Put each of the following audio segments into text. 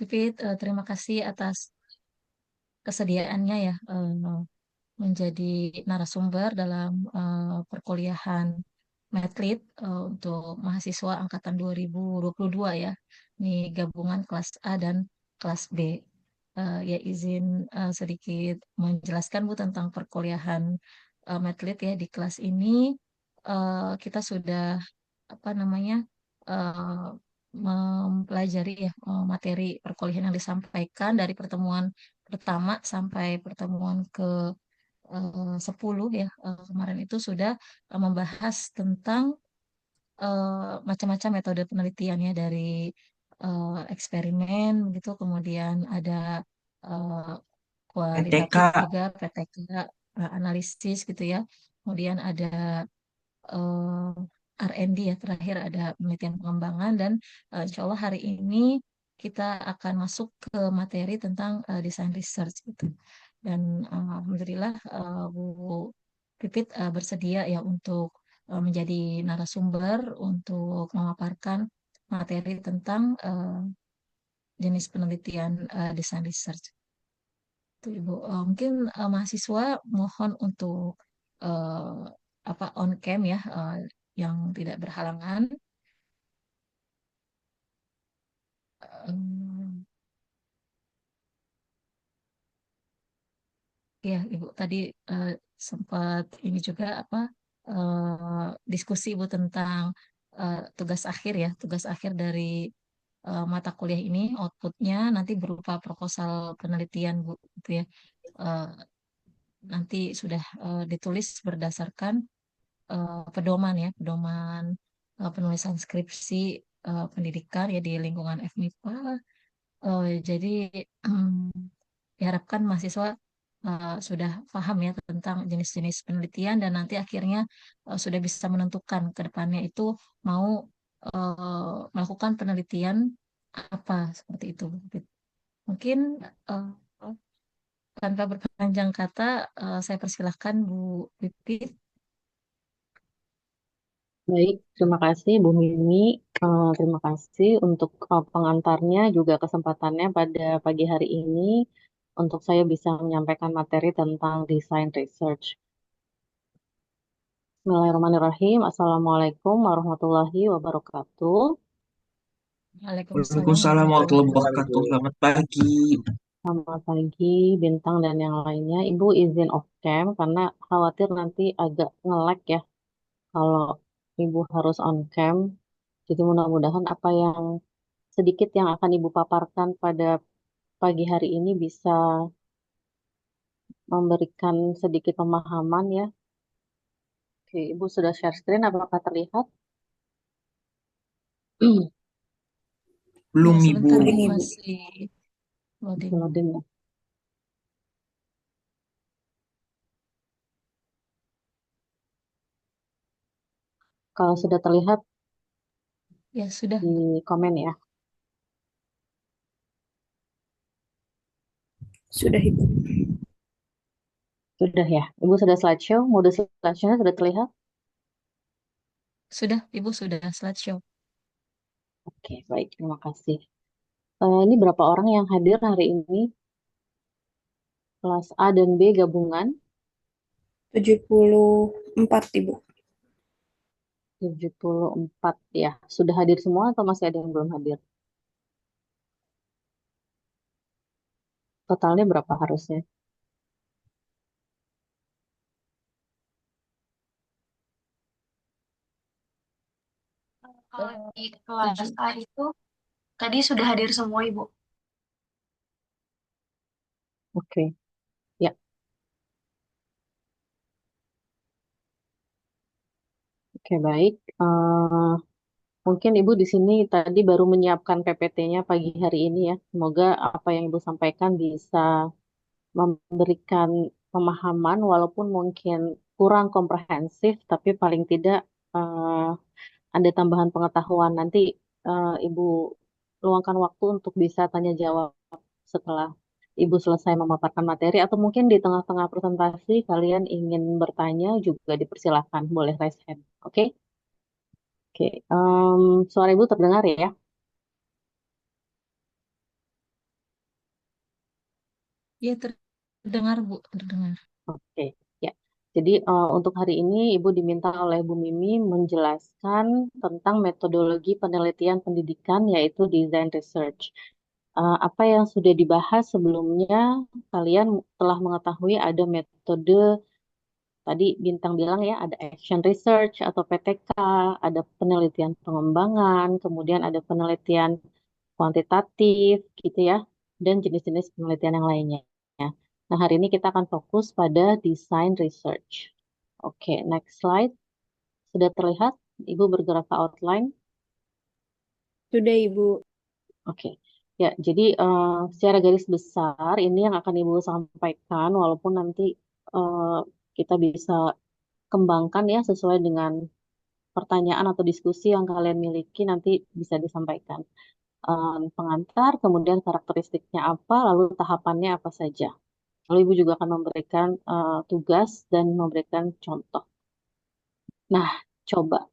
Pipit, terima kasih atas kesediaannya ya menjadi narasumber dalam perkuliahan Medlit untuk mahasiswa angkatan 2022 ya. Ini gabungan kelas A dan kelas B. Ya izin sedikit menjelaskan Bu tentang perkuliahan Medlit ya di kelas ini. Kita sudah apa namanya eh, mempelajari ya materi perkuliahan yang disampaikan dari pertemuan pertama sampai pertemuan ke 10 ya. Kemarin itu sudah membahas tentang macam-macam metode penelitian ya dari eksperimen gitu, kemudian ada eh, PTK. kualitatif juga PTK, analisis gitu ya. Kemudian ada R&D ya, terakhir ada penelitian pengembangan, dan insya Allah hari ini kita akan masuk ke materi tentang desain research gitu. Dan Alhamdulillah Bu Pipit bersedia ya untuk menjadi narasumber untuk memaparkan materi tentang jenis penelitian desain research. Itu Ibu. Mungkin mahasiswa mohon untuk eh, apa on cam ya, yang tidak berhalangan. Em, ya, Ibu tadi eh, sempat ini juga apa diskusi Ibu tentang tugas akhir ya, tugas akhir dari mata kuliah ini outputnya nanti berupa proposal penelitian Bu, gitu ya. Eh, Nanti sudah ditulis berdasarkan pedoman ya, pedoman penulisan skripsi pendidikan ya di lingkungan FMIPA. Jadi diharapkan mahasiswa sudah paham ya tentang jenis-jenis penelitian, dan nanti akhirnya sudah bisa menentukan ke depannya itu mau melakukan penelitian apa seperti itu. Mungkin eh, tanpa berpanjang kata, saya persilahkan Bu Pipit. Baik, terima kasih Bu Mimi. Terima kasih untuk pengantarnya juga kesempatannya pada pagi hari ini untuk saya bisa menyampaikan materi tentang desain research. Bismillahirrahmanirrahim. Assalamualaikum warahmatullahi wabarakatuh. Waalaikumsalam Waalaikumsalam warahmatullahi warahmatullahi wabarakatuh. wabarakatuh. Selamat pagi. Selamat pagi, Bintang dan yang lainnya. Ibu izin off cam karena khawatir nanti agak nge-lag ya kalau Ibu harus on cam. Jadi mudah-mudahan apa yang sedikit yang akan Ibu paparkan pada pagi hari ini bisa memberikan sedikit pemahaman ya. Oke, Ibu sudah share screen, apakah terlihat? Ya, Belum sebentar Ibu. Bu, Ini, Bu. masih Masih loading. loading ya. Kalau sudah terlihat Ya, sudah Bu. di komen ya. Sudah, Ibu. Sudah ya. Ibu sudah slideshow, mode slideshow-nya sudah terlihat? Sudah, Ibu sudah slideshow. Oke, baik. Terima kasih. Ini berapa orang yang hadir hari ini? Kelas A dan B gabungan 74, Ibu. 74 ya. Sudah hadir semua atau masih ada yang belum hadir? Totalnya berapa harusnya? Kalau di kelas Tujuh. A itu tadi sudah hadir semua, Ibu. Oke, ya. Oke, baik. Mungkin Ibu di sini tadi baru menyiapkan PPT-nya pagi hari ini ya. Semoga apa yang Ibu sampaikan bisa memberikan pemahaman walaupun mungkin kurang komprehensif, tapi paling tidak eh, ada tambahan pengetahuan. Nanti Ibu luangkan waktu untuk bisa tanya jawab setelah Ibu selesai memaparkan materi, atau mungkin di tengah-tengah presentasi kalian ingin bertanya juga dipersilahkan, boleh raise hand. Oke? Oke, suara Ibu terdengar ya? Ya, terdengar, Bu, terdengar. Oke, ya. Jadi untuk hari ini Ibu diminta oleh Bu Mimi menjelaskan tentang metodologi penelitian pendidikan yaitu design research. Apa yang sudah dibahas sebelumnya, kalian telah mengetahui ada metode tadi Bintang bilang ya, ada action research atau PTK, ada penelitian pengembangan, kemudian ada penelitian kuantitatif gitu ya, dan jenis-jenis penelitian yang lainnya. Nah, hari ini kita akan fokus pada design research. Oke, next slide. Sudah terlihat? Ibu bergerak ke outline. Sudah, Ibu. Oke. Ya, jadi secara garis besar ini yang akan Ibu sampaikan, walaupun nanti eh, kita bisa kembangkan ya sesuai dengan pertanyaan atau diskusi yang kalian miliki nanti bisa disampaikan. Pengantar, kemudian karakteristiknya apa, lalu tahapannya apa saja. Lalu Ibu juga akan memberikan tugas dan memberikan contoh. Nah, coba.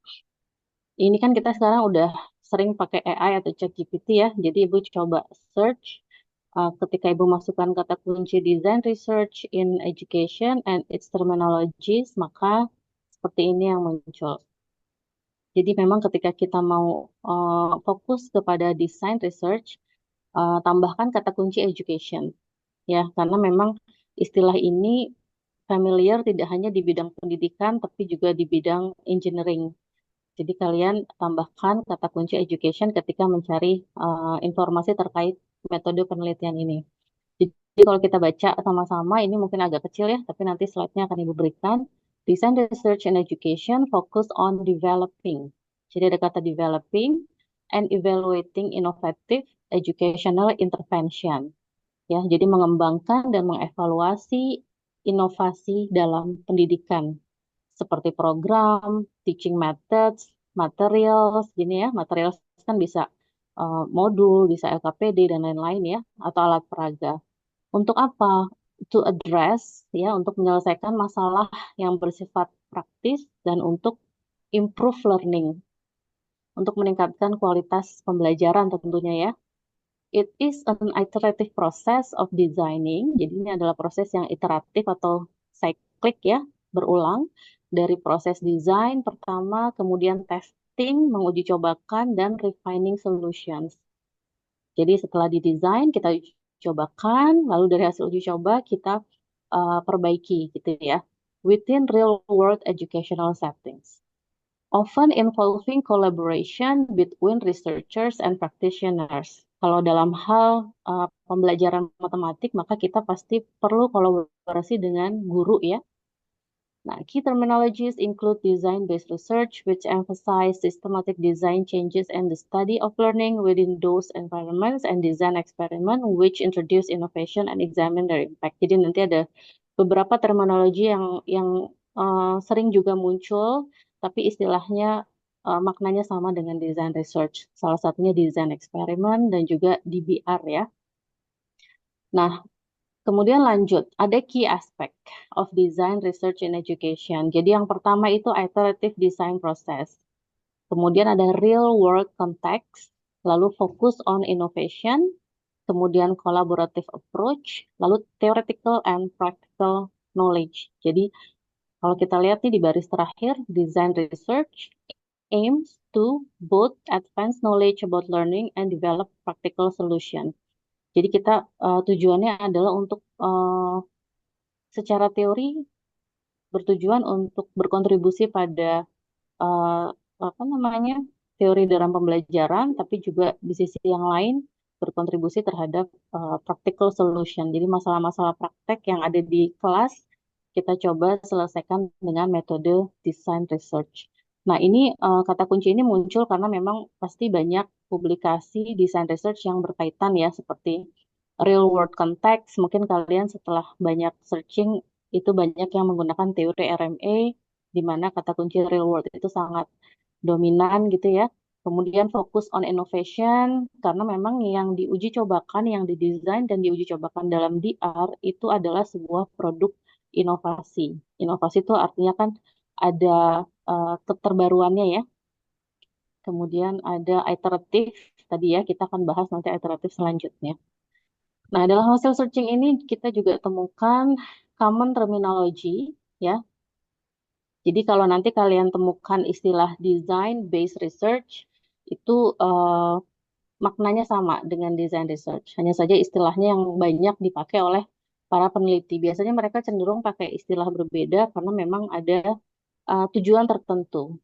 Ini kan kita sekarang udah sering pakai AI atau ChatGPT ya. Jadi Ibu coba search. Ketika Ibu masukkan kata kunci design research in education and its terminologies, maka seperti ini yang muncul. Jadi memang ketika kita mau fokus kepada design research, tambahkan kata kunci education ya, karena memang istilah ini familiar tidak hanya di bidang pendidikan tapi juga di bidang engineering. Jadi kalian tambahkan kata kunci education ketika mencari informasi terkait metode penelitian ini. Jadi kalau kita baca sama-sama, ini mungkin agak kecil ya, tapi nanti slide-nya akan Ibu berikan. Design Research and Education focus on developing. Jadi ada kata developing and evaluating innovative educational intervention. Ya, jadi mengembangkan dan mengevaluasi inovasi dalam pendidikan seperti program, teaching methods, materials, gini ya, materials kan bisa modul, bisa LKPD dan lain-lain ya, atau alat peraga. Untuk apa? To address ya, untuk menyelesaikan masalah yang bersifat praktis dan untuk improve learning, untuk meningkatkan kualitas pembelajaran tentunya ya. It is an iterative process of designing. Jadi ini adalah proses yang iteratif atau cyclic ya, berulang dari proses desain pertama, kemudian testing, menguji cobakan dan refining solutions. Jadi setelah didesain kita uji cobakan, lalu dari hasil uji coba kita perbaiki gitu ya, within real world educational settings. Often involving collaboration between researchers and practitioners. Kalau dalam hal pembelajaran matematik, maka kita pasti perlu kolaborasi dengan guru ya. Nah, key terminologies include design-based research, which emphasize systematic design changes and the study of learning within those environments, and design experiment, which introduce innovation and examine their impact. Jadi nanti ada beberapa terminologi yang sering juga muncul, tapi istilahnya maknanya sama dengan design research. Salah satunya design experiment dan juga DBR ya. Nah, kemudian lanjut, ada key aspect of design research in education. Jadi yang pertama itu iterative design process. Kemudian ada real world context, lalu fokus on innovation, kemudian collaborative approach, lalu theoretical and practical knowledge. Jadi kalau kita lihat nih di baris terakhir, design research aims to both advance knowledge about learning and develop practical solution. Jadi kita tujuannya adalah untuk secara teori bertujuan untuk berkontribusi pada eh, apa namanya teori dalam pembelajaran, tapi juga di sisi yang lain berkontribusi terhadap practical solution. Jadi masalah-masalah praktek yang ada di kelas kita coba selesaikan dengan metode design research. Nah, ini kata kunci ini muncul karena memang pasti banyak publikasi design research yang berkaitan ya, seperti real world context. Mungkin kalian setelah banyak searching itu banyak yang menggunakan teori RMA, di mana kata kunci real world itu sangat dominan gitu ya. Kemudian fokus on innovation, karena memang yang diuji cobakan, yang didesain dan diuji cobakan dalam DR itu adalah sebuah produk inovasi. Inovasi itu artinya kan ada keterbaruannya ya. Kemudian ada iteratif, tadi ya kita akan bahas nanti iteratif selanjutnya. Nah, dalam hasil searching ini kita juga temukan common terminology ya. Jadi kalau nanti kalian temukan istilah design based research itu maknanya sama dengan design research. Hanya saja istilahnya yang banyak dipakai oleh para peneliti. Biasanya mereka cenderung pakai istilah berbeda karena memang ada tujuan tertentu.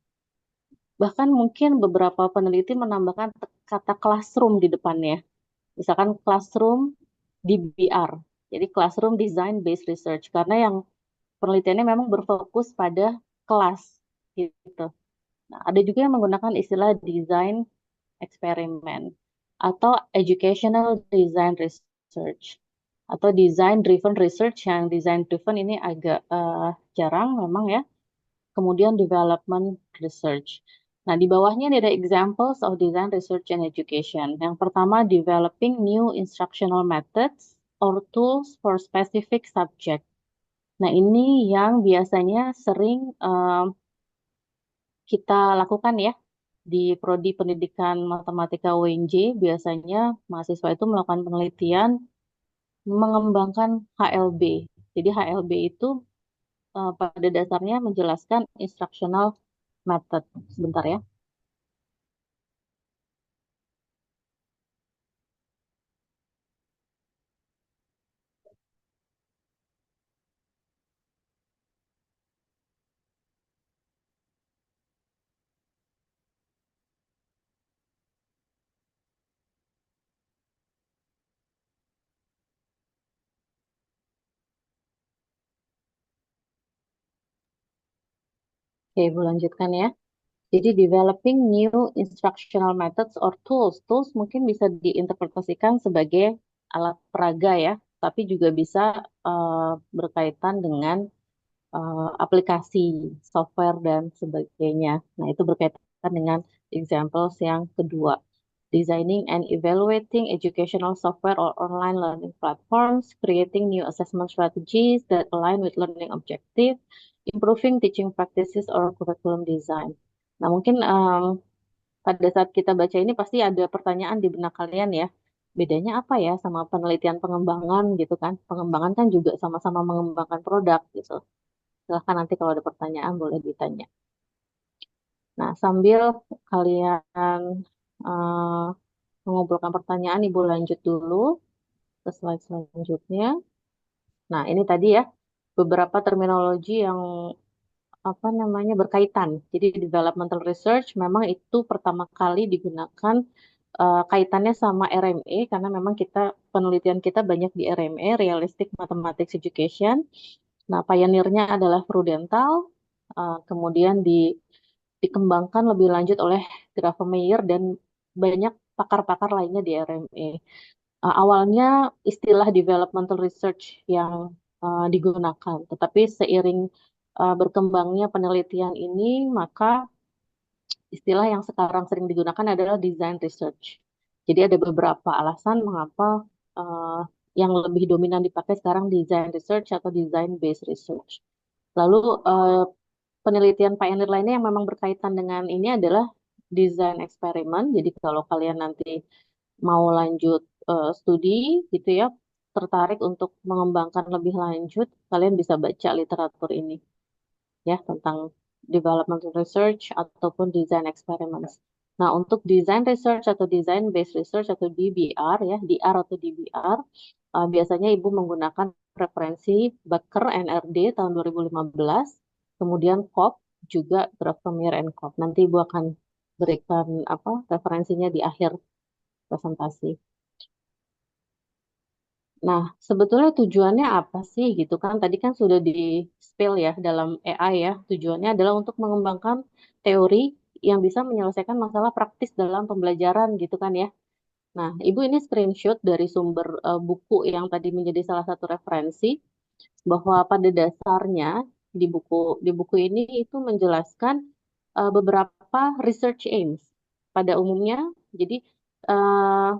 Bahkan mungkin beberapa peneliti menambahkan kata classroom di depannya. Misalkan classroom DBR. Jadi classroom design based research karena yang penelitiannya memang berfokus pada kelas gitu. Nah, ada juga yang menggunakan istilah design eksperimen atau educational design research atau design driven research. Yang design driven ini agak jarang memang ya. Kemudian development research. Nah, di bawahnya ini ada examples of design research and education. Yang pertama, developing new instructional methods or tools for specific subject. Nah, ini yang biasanya sering kita lakukan ya di Prodi Pendidikan Matematika UNJ. Biasanya mahasiswa itu melakukan penelitian mengembangkan HLB. Jadi HLB itu pada dasarnya menjelaskan instructional method. Sebentar ya. Oke, Ibu lanjutkan ya. Jadi developing new instructional methods or tools. Tools mungkin bisa diinterpretasikan sebagai alat peraga ya, tapi juga bisa berkaitan dengan aplikasi, software dan sebagainya. Nah, itu berkaitan dengan examples yang kedua. Designing and evaluating educational software or online learning platforms, creating new assessment strategies that align with learning objective, improving teaching practices or curriculum design. Nah, mungkin pada saat kita baca ini pasti ada pertanyaan di benak kalian ya. Bedanya apa ya sama penelitian pengembangan gitu kan? Pengembangan kan juga sama-sama mengembangkan produk gitu. Silahkan nanti kalau ada pertanyaan boleh ditanya. Nah, sambil kalian eh, mengumpulkan pertanyaan, Ibu lanjut dulu ke slide selanjutnya. Nah, ini tadi ya beberapa terminologi yang apa namanya berkaitan. Jadi developmental research memang itu pertama kali digunakan kaitannya sama RME karena memang kita penelitian kita banyak di RME, Realistic Mathematics Education. Nah, pionirnya adalah Prudental, kemudian dikembangkan lebih lanjut oleh Grafemeyer dan banyak pakar-pakar lainnya di RME. Awalnya istilah developmental research yang digunakan, tetapi seiring berkembangnya penelitian ini, maka istilah yang sekarang sering digunakan adalah design research. Jadi ada beberapa alasan mengapa uh, yang lebih dominan dipakai sekarang design research atau design based research. Lalu penelitian pioneer lainnya yang memang berkaitan dengan ini adalah design eksperimen. Jadi kalau kalian nanti mau lanjut studi gitu ya, tertarik untuk mengembangkan lebih lanjut, kalian bisa baca literatur ini ya tentang development research ataupun design experiments. Nah, untuk design research atau design based research atau DBR ya, DR atau DBR, biasanya Ibu menggunakan referensi Becker NRD tahun 2015, kemudian COP juga Grafemeyer and COP. Nanti Ibu akan berikan apa referensinya di akhir presentasi. Nah, sebetulnya tujuannya apa sih gitu kan? Tadi kan sudah di spill ya dalam AI ya. Tujuannya adalah untuk mengembangkan teori yang bisa menyelesaikan masalah praktis dalam pembelajaran gitu kan ya. Nah, Ibu ini screenshot dari sumber buku yang tadi menjadi salah satu referensi bahwa pada dasarnya di buku ini itu menjelaskan beberapa research aims pada umumnya. Jadi eh,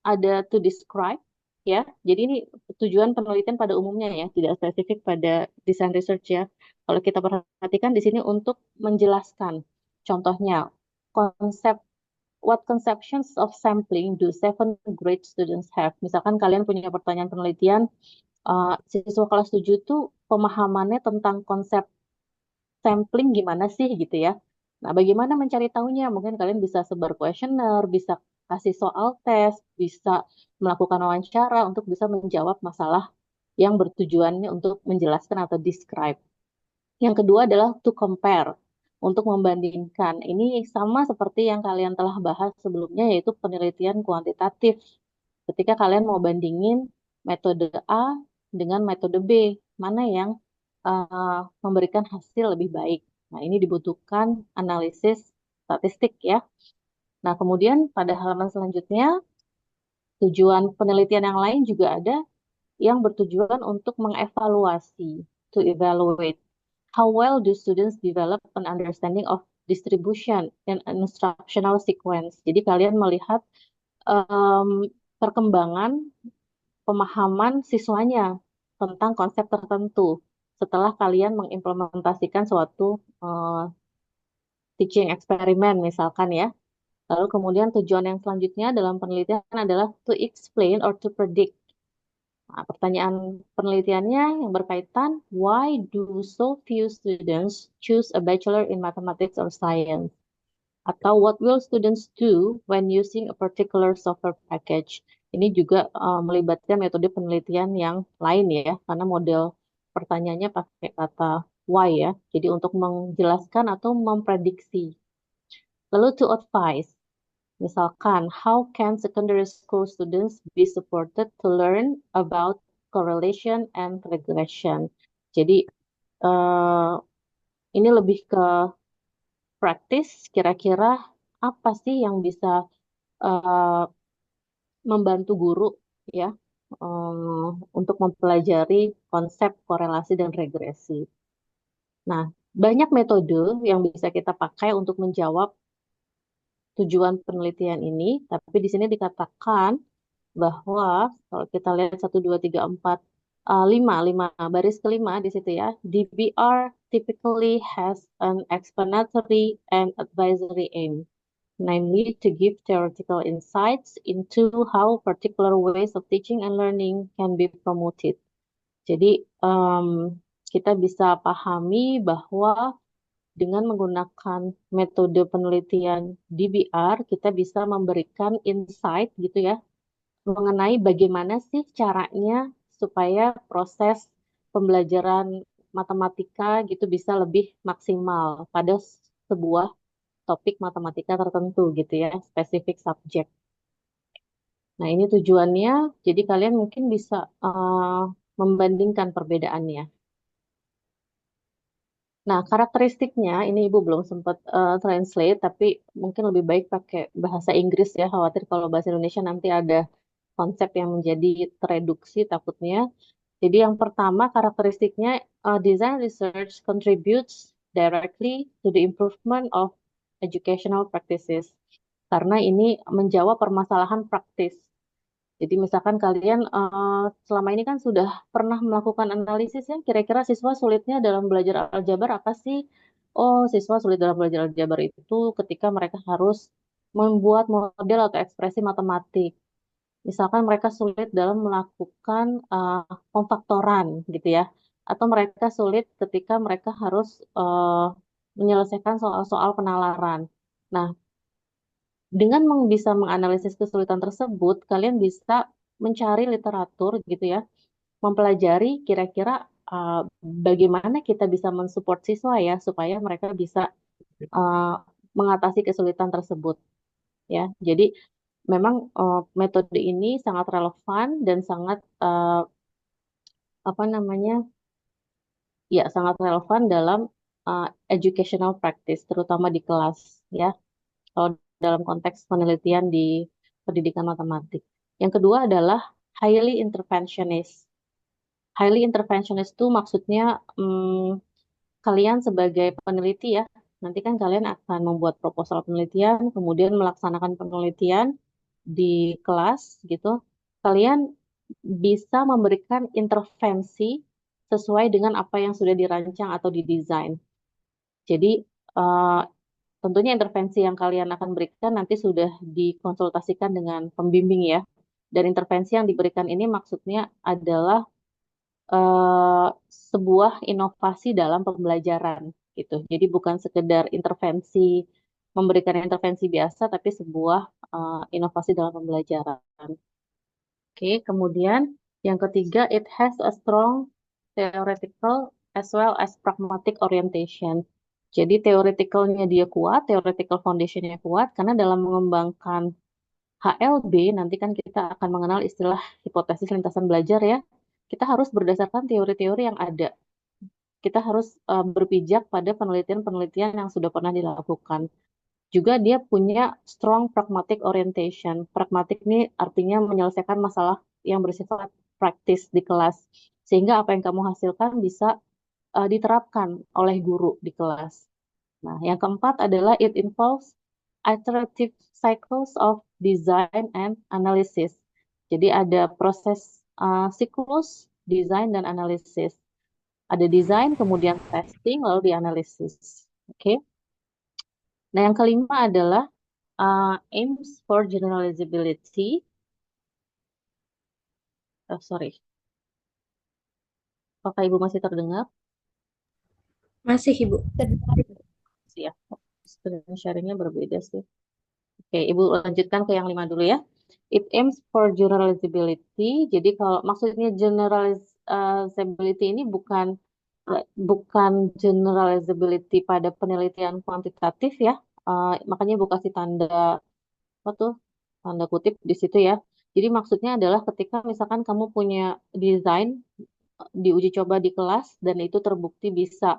ada to describe ya. Jadi ini tujuan penelitian pada umumnya ya, tidak spesifik pada design research ya. Kalau kita perhatikan di sini untuk menjelaskan, contohnya konsep what conceptions of sampling do 7th grade students have? Misalkan kalian punya pertanyaan penelitian, siswa kelas 7 tuh pemahamannya tentang konsep sampling gimana sih gitu ya. Nah, bagaimana mencari tahunya? Mungkin kalian bisa sebar kuesioner, bisa kasih soal tes, bisa melakukan wawancara untuk bisa menjawab masalah yang bertujuannya untuk menjelaskan atau describe. Yang kedua adalah to compare, untuk membandingkan. Ini sama seperti yang kalian telah bahas sebelumnya, yaitu penelitian kuantitatif. Ketika kalian mau bandingin metode A dengan metode B, mana yang memberikan hasil lebih baik. Nah, ini dibutuhkan analisis statistik ya. Nah, kemudian pada halaman selanjutnya, tujuan penelitian yang lain juga ada yang bertujuan untuk mengevaluasi, to evaluate. How well do students develop an understanding of distribution in an instructional sequence? Jadi kalian melihat perkembangan pemahaman siswanya tentang konsep tertentu setelah kalian mengimplementasikan suatu teaching eksperimen misalkan ya. Lalu kemudian tujuan yang selanjutnya dalam penelitian adalah to explain or to predict. Nah, pertanyaan penelitiannya yang berkaitan, why do so few students choose a bachelor in mathematics or science? Atau what will students do when using a particular software package? Ini juga melibatkan metode penelitian yang lain ya, karena model pertanyaannya pakai kata why ya. Jadi untuk menjelaskan atau memprediksi. Lalu to advise, misalkan, how can secondary school students be supported to learn about correlation and regression? Jadi ini lebih ke praktis, kira-kira apa sih yang bisa membantu guru ya untuk mempelajari konsep korelasi dan regresi. Nah, banyak metode yang bisa kita pakai untuk menjawab tujuan penelitian ini, tapi di sini dikatakan bahwa kalau kita lihat 1, 2, 3, 4, 5 baris kelima di situ ya, DBR typically has an explanatory and advisory aim, namely to give theoretical insights into how particular ways of teaching and learning can be promoted. Jadi kita bisa pahami bahwa dengan menggunakan metode penelitian DBR, kita bisa memberikan insight gitu ya, mengenai bagaimana sih caranya supaya proses pembelajaran matematika gitu bisa lebih maksimal pada sebuah topik matematika tertentu gitu ya, spesifik subjek. Nah, ini tujuannya, jadi kalian mungkin bisa membandingkan perbedaannya. Nah, karakteristiknya, ini Ibu belum sempat translate, tapi mungkin lebih baik pakai bahasa Inggris ya, khawatir kalau bahasa Indonesia nanti ada konsep yang menjadi tereduksi takutnya. Jadi yang pertama karakteristiknya, design research contributes directly to the improvement of educational practices. Karena ini menjawab permasalahan praktis. Jadi misalkan kalian selama ini kan sudah pernah melakukan analisis ya, kira-kira siswa sulitnya dalam belajar aljabar apa sih? Oh, siswa sulit dalam belajar aljabar itu ketika mereka harus membuat model atau ekspresi matematik. Misalkan mereka sulit dalam melakukan pemfaktoran gitu ya, atau mereka sulit ketika mereka harus menyelesaikan soal-soal penalaran. Nah, dengan bisa menganalisis kesulitan tersebut, kalian bisa mencari literatur gitu ya, mempelajari kira-kira bagaimana kita bisa mensupport siswa ya, supaya mereka bisa mengatasi kesulitan tersebut ya. Jadi memang metode ini sangat relevan dan sangat apa namanya ya sangat relevan dalam educational practice terutama di kelas ya, kalau dalam konteks penelitian di pendidikan matematik. Yang kedua adalah highly interventionist. Highly interventionist itu maksudnya kalian sebagai peneliti ya, nanti kan kalian akan membuat proposal penelitian, kemudian melaksanakan penelitian di kelas gitu. Kalian bisa memberikan intervensi sesuai dengan apa yang sudah dirancang atau didesain. Jadi tentunya intervensi yang kalian akan berikan nanti sudah dikonsultasikan dengan pembimbing ya. Dan intervensi yang diberikan ini maksudnya adalah eh, sebuah inovasi dalam pembelajaran gitu. Jadi bukan sekedar intervensi, memberikan intervensi biasa, tapi sebuah inovasi dalam pembelajaran. Oke, kemudian yang ketiga, it has a strong theoretical as well as pragmatic orientation. Jadi theoreticalnya dia kuat, theoretical foundationnya kuat, karena dalam mengembangkan HLB nanti kan kita akan mengenal istilah hipotesis lintasan belajar ya. Kita harus berdasarkan teori-teori yang ada. Kita harus berpijak pada penelitian-penelitian yang sudah pernah dilakukan. Juga dia punya strong pragmatic orientation. Pragmatic ini artinya menyelesaikan masalah yang bersifat praktis di kelas. Sehingga apa yang kamu hasilkan bisa diterapkan oleh guru di kelas. Nah, yang keempat adalah it involves iterative cycles of design and analysis. Jadi ada proses siklus desain dan analisis. Ada desain, kemudian testing, lalu dianalisis. Oke. Nah, yang kelima adalah aims for generalizability. Oh, sorry. Apakah Ibu masih terdengar? Masih, Ibu. Ya, screen sharingnya berbeda sih. Oke, Ibu lanjutkan ke yang lima dulu ya. It aims for generalizability. Jadi kalau maksudnya generalizability ini bukan generalizability pada penelitian kuantitatif ya. Makanya Ibu kasih tanda apa tuh? Tanda kutip di situ ya. Jadi maksudnya adalah ketika misalkan kamu punya desain di uji coba di kelas dan itu terbukti bisa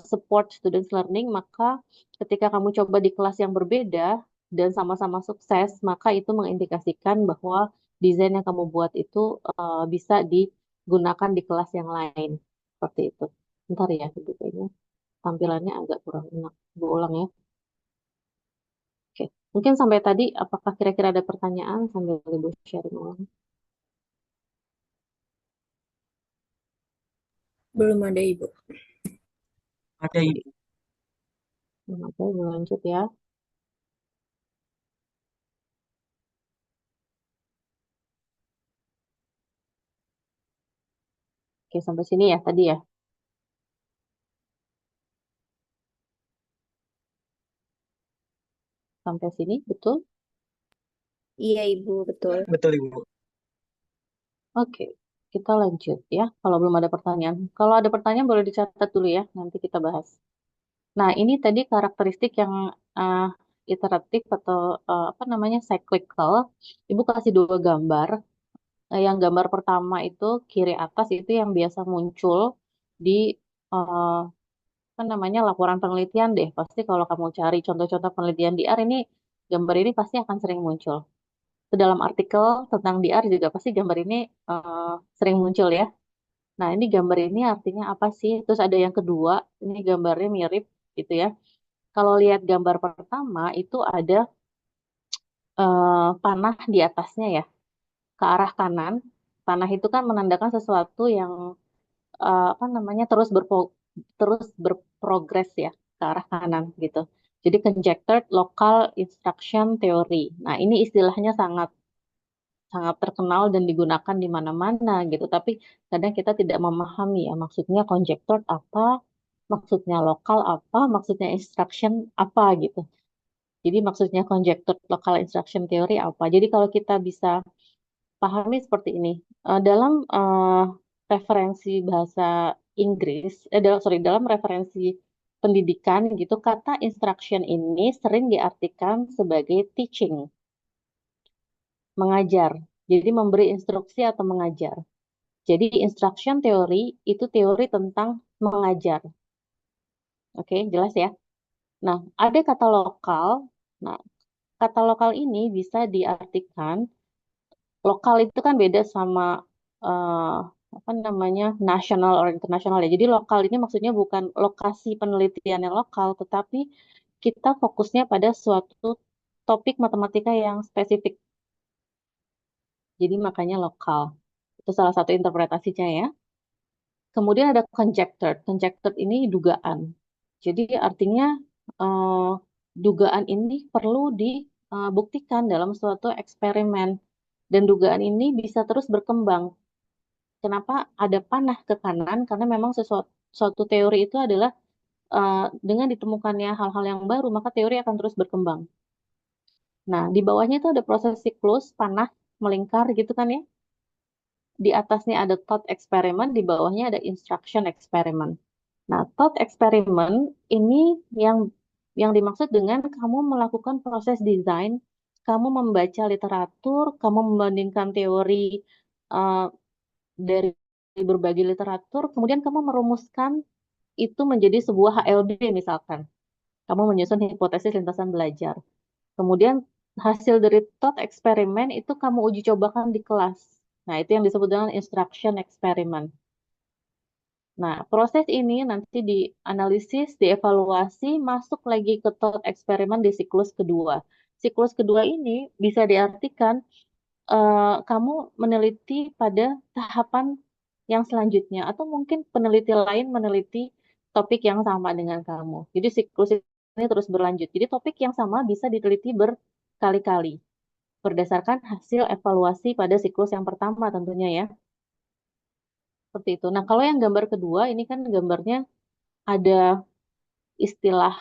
support students learning, maka ketika kamu coba di kelas yang berbeda dan sama-sama sukses, maka itu mengindikasikan bahwa desain yang kamu buat itu bisa digunakan di kelas yang lain. Seperti itu. Bentar ya, Ibu, kayaknya tampilannya agak kurang enak. Ibu ulang ya. Oke. Mungkin sampai tadi, apakah kira-kira ada pertanyaan sambil Ibu sharing ulang? Belum ada, Ibu. Ada Ibu. Oke, Ibu lanjut ya. Oke, sampai sini ya tadi ya. Sampai sini, betul? Iya, Ibu, betul. Betul Ibu. Oke, kita lanjut ya. Kalau belum ada pertanyaan. Kalau ada pertanyaan boleh dicatat dulu ya, nanti kita bahas. Nah, ini tadi karakteristik yang uh, iteratif atau apa namanya cyclical. Ibu kasih dua gambar. Yang gambar pertama itu kiri atas itu yang biasa muncul di uh, apa namanya laporan penelitian deh. Pasti kalau kamu cari contoh-contoh penelitian di R ini, gambar ini pasti akan sering muncul. Dalam artikel tentang DR juga pasti gambar ini sering muncul ya. Nah, ini gambar ini artinya apa sih? Terus ada yang kedua, ini gambarnya mirip gitu ya. Kalau lihat gambar pertama itu ada panah di atasnya ya, ke arah kanan. Panah itu kan menandakan sesuatu yang apa namanya terus berprogres ya ke arah kanan gitu. Jadi conjectured local instruction theory. Nah, ini istilahnya sangat sangat terkenal dan digunakan di mana-mana gitu. Tapi kadang kita tidak memahami ya maksudnya conjectured apa, maksudnya lokal apa, maksudnya instruction apa gitu. Jadi maksudnya conjectured local instruction theory apa. Jadi kalau kita bisa pahami seperti ini dalam referensi bahasa Inggris, dalam referensi pendidikan gitu kata instruction ini sering diartikan sebagai teaching, mengajar. Jadi memberi instruksi atau mengajar. Jadi instruction theory itu teori tentang mengajar. Oke, jelas ya. Nah, ada kata lokal. Nah, kata lokal ini bisa diartikan lokal itu kan beda sama eh, apa namanya nasional or internasional ya. Jadi lokal ini maksudnya bukan lokasi penelitian yang lokal, tetapi kita fokusnya pada suatu topik matematika yang spesifik. Jadi makanya lokal. Itu salah satu interpretasinya ya. Kemudian ada conjectured. Conjectured ini dugaan. Jadi artinya eh, dugaan ini perlu dibuktikan dalam suatu eksperimen. Dan dugaan ini bisa terus berkembang. Kenapa ada panah ke kanan? Karena memang suatu teori itu adalah dengan ditemukannya hal-hal yang baru, maka teori akan terus berkembang. Nah, di bawahnya itu ada proses siklus, panah melingkar gitu kan ya. Di atasnya ada thought experiment, di bawahnya ada instruction experiment. Nah, thought experiment ini yang dimaksud dengan kamu melakukan proses desain, kamu membaca literatur, kamu membandingkan teori uh, dari berbagai literatur, kemudian kamu merumuskan itu menjadi sebuah HLB misalkan. Kamu menyusun hipotesis lintasan belajar. Kemudian hasil dari thought eksperimen itu kamu uji cobakan di kelas. Nah, itu yang disebut dengan instruction experiment. Nah, proses ini nanti dianalisis, dievaluasi, masuk lagi ke thought eksperimen di siklus kedua. Siklus kedua ini bisa diartikan kamu meneliti pada tahapan yang selanjutnya, atau mungkin peneliti lain meneliti topik yang sama dengan kamu. Jadi siklus ini terus berlanjut. Jadi topik yang sama bisa diteliti berkali-kali berdasarkan hasil evaluasi pada siklus yang pertama tentunya ya. Seperti itu. Nah, kalau yang gambar kedua ini kan gambarnya ada istilah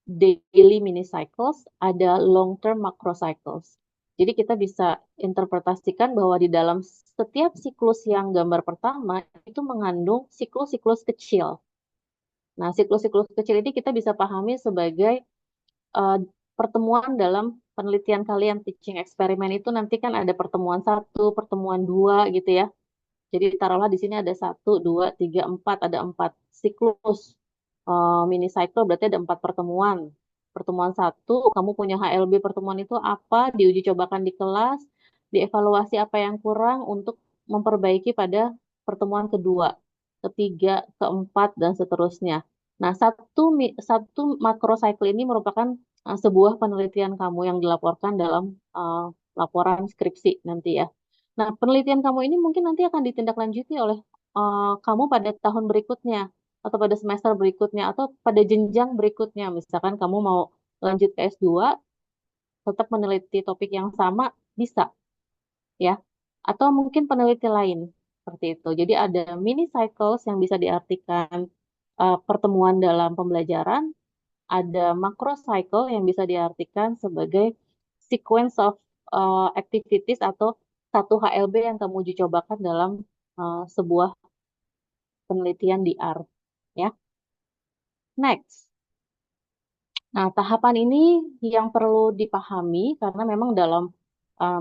daily mini cycles, ada long term macro cycles. Jadi kita bisa interpretasikan bahwa di dalam setiap siklus yang gambar pertama itu mengandung siklus-siklus kecil. Nah, siklus-siklus kecil ini kita bisa pahami sebagai uh, pertemuan dalam penelitian kalian teaching eksperimen itu nanti kan ada pertemuan satu, pertemuan dua gitu ya. Jadi taruhlah di sini ada satu, dua, tiga, empat, ada 4 siklus mini cycle berarti ada 4 pertemuan. Pertemuan satu, kamu punya HLB pertemuan itu apa, diuji cobakan di kelas, dievaluasi apa yang kurang untuk memperbaiki pada pertemuan kedua, ketiga, keempat, dan seterusnya. Nah, satu makro cycle ini merupakan sebuah penelitian kamu yang dilaporkan dalam laporan skripsi nanti ya. Nah, penelitian kamu ini mungkin nanti akan ditindaklanjuti oleh kamu pada tahun berikutnya, atau pada semester berikutnya, atau pada jenjang berikutnya. Misalkan kamu mau lanjut ke S2, tetap meneliti topik yang sama, bisa, ya. Atau mungkin peneliti lain, seperti itu. Jadi ada mini cycles yang bisa diartikan pertemuan dalam pembelajaran, ada macro cycle yang bisa diartikan sebagai sequence of activities atau satu HLB yang kamu uji cobakan dalam sebuah penelitian di R. Ya. Next. Nah, tahapan ini yang perlu dipahami karena memang dalam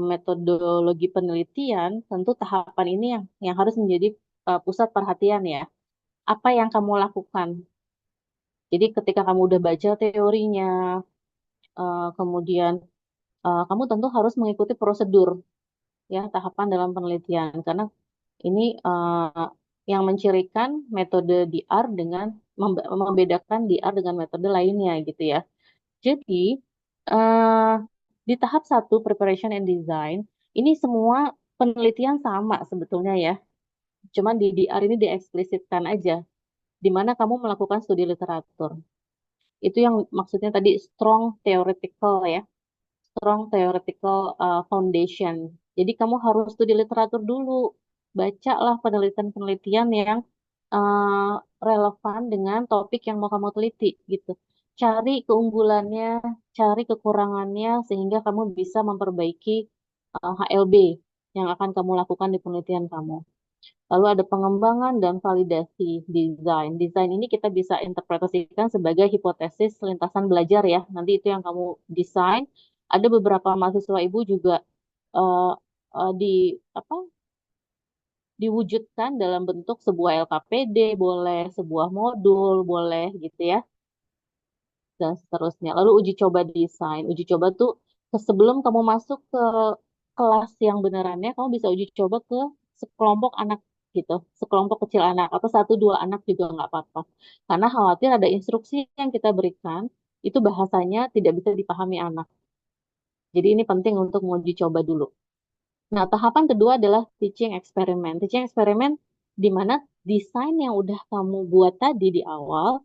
metodologi penelitian tentu tahapan ini yang harus menjadi pusat perhatian ya. Apa yang kamu lakukan? Jadi ketika kamu udah baca teorinya, kemudian kamu tentu harus mengikuti prosedur ya tahapan dalam penelitian karena ini yang mencirikan metode DR dengan membedakan DR dengan metode lainnya gitu ya. Jadi eh, di tahap satu preparation and design ini semua penelitian sama sebetulnya ya. Cuman di DR ini dieksplisitkan aja di mana kamu melakukan studi literatur. Itu yang maksudnya tadi strong theoretical ya, strong theoretical foundation. Jadi kamu harus studi literatur dulu, bacalah penelitian-penelitian yang uh, relevan dengan topik yang mau kamu teliti gitu. Cari keunggulannya, cari kekurangannya sehingga kamu bisa memperbaiki HLB yang akan kamu lakukan di penelitian kamu. Lalu ada pengembangan dan validasi desain. Desain ini kita bisa interpretasikan sebagai hipotesis lintasan belajar ya. Nanti itu yang kamu desain. Ada beberapa mahasiswa ibu juga uh, di apa diwujudkan dalam bentuk sebuah LKPD, boleh sebuah modul, boleh gitu ya, dan seterusnya. Lalu uji coba desain. Uji coba tuh sebelum kamu masuk ke kelas yang benerannya, kamu bisa uji coba ke sekelompok anak gitu, sekelompok kecil anak, atau satu dua anak juga nggak apa-apa. Karena khawatir ada instruksi yang kita berikan, itu bahasanya tidak bisa dipahami anak. Jadi ini penting untuk menguji coba dulu. Nah, tahapan kedua adalah teaching eksperimen. Teaching eksperimen di mana desain yang udah kamu buat tadi di awal,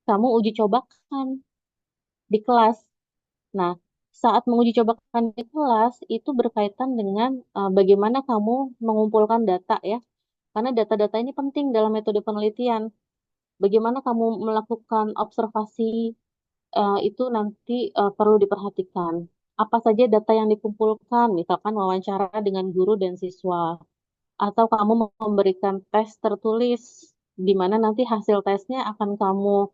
kamu uji cobakan di kelas. Nah, saat menguji cobakan di kelas itu berkaitan dengan bagaimana kamu mengumpulkan data ya. Karena data-data ini penting dalam metode penelitian. Bagaimana kamu melakukan observasi itu nanti perlu diperhatikan. Apa saja data yang dikumpulkan, misalkan wawancara dengan guru dan siswa, atau kamu memberikan tes tertulis, di mana nanti hasil tesnya akan kamu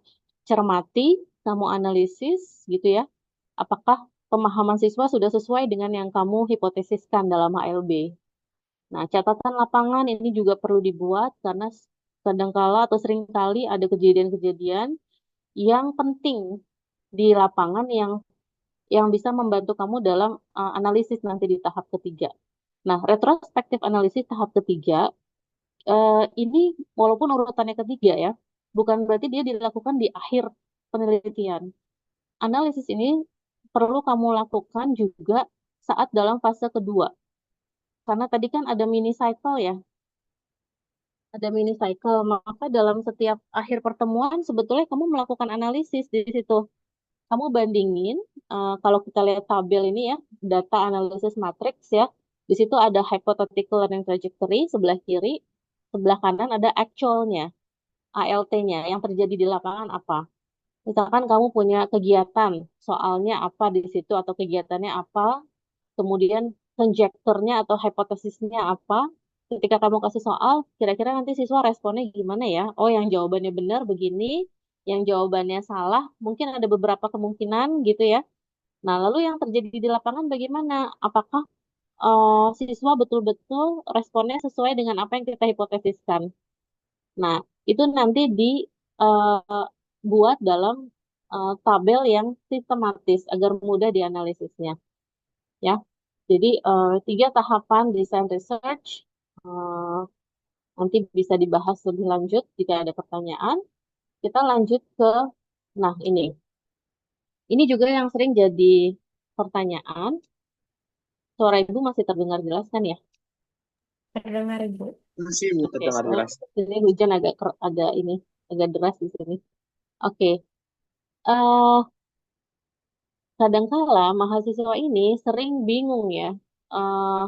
cermati, kamu analisis, gitu ya. Apakah pemahaman siswa sudah sesuai dengan yang kamu hipotesiskan dalam HLB. Nah, catatan lapangan ini juga perlu dibuat karena kadangkala atau seringkali ada kejadian-kejadian yang penting di lapangan yang bisa membantu kamu dalam analisis nanti di tahap ketiga. Nah, retrospektif analisis tahap ketiga ini walaupun urutannya ketiga ya, bukan berarti dia dilakukan di akhir penelitian. Analisis ini perlu kamu lakukan juga saat dalam fase kedua. Karena tadi kan ada mini cycle ya, ada mini cycle. Maka dalam setiap akhir pertemuan sebetulnya kamu melakukan analisis di situ. Kamu bandingin, kalau kita lihat tabel ini ya, data analysis matrix ya, di situ ada hypothetical learning trajectory sebelah kiri, sebelah kanan ada actualnya, ALT-nya, yang terjadi di lapangan apa. Misalkan kamu punya kegiatan, soalnya apa di situ atau kegiatannya apa, kemudian konjekturnya atau hipotesisnya apa. Ketika kamu kasih soal, kira-kira nanti siswa responnya gimana ya? Oh, yang jawabannya benar begini, yang jawabannya salah, mungkin ada beberapa kemungkinan gitu ya. Nah, lalu yang terjadi di lapangan bagaimana? Apakah siswa betul-betul responnya sesuai dengan apa yang kita hipotesiskan? Nah, itu nanti dibuat dalam tabel yang sistematis agar mudah dianalisisnya, ya. Jadi tiga tahapan desain research eh, nanti bisa dibahas lebih lanjut jika ada pertanyaan. Kita lanjut ke, nah ini juga yang sering jadi pertanyaan. Suara ibu masih terdengar jelas kan ya? Terdengar Ibu. Masih Bu Oke, terdengar soalnya jelas. ini hujan agak ini agak deras di sini. Oke, eh kadangkala mahasiswa ini sering bingung ya. eh,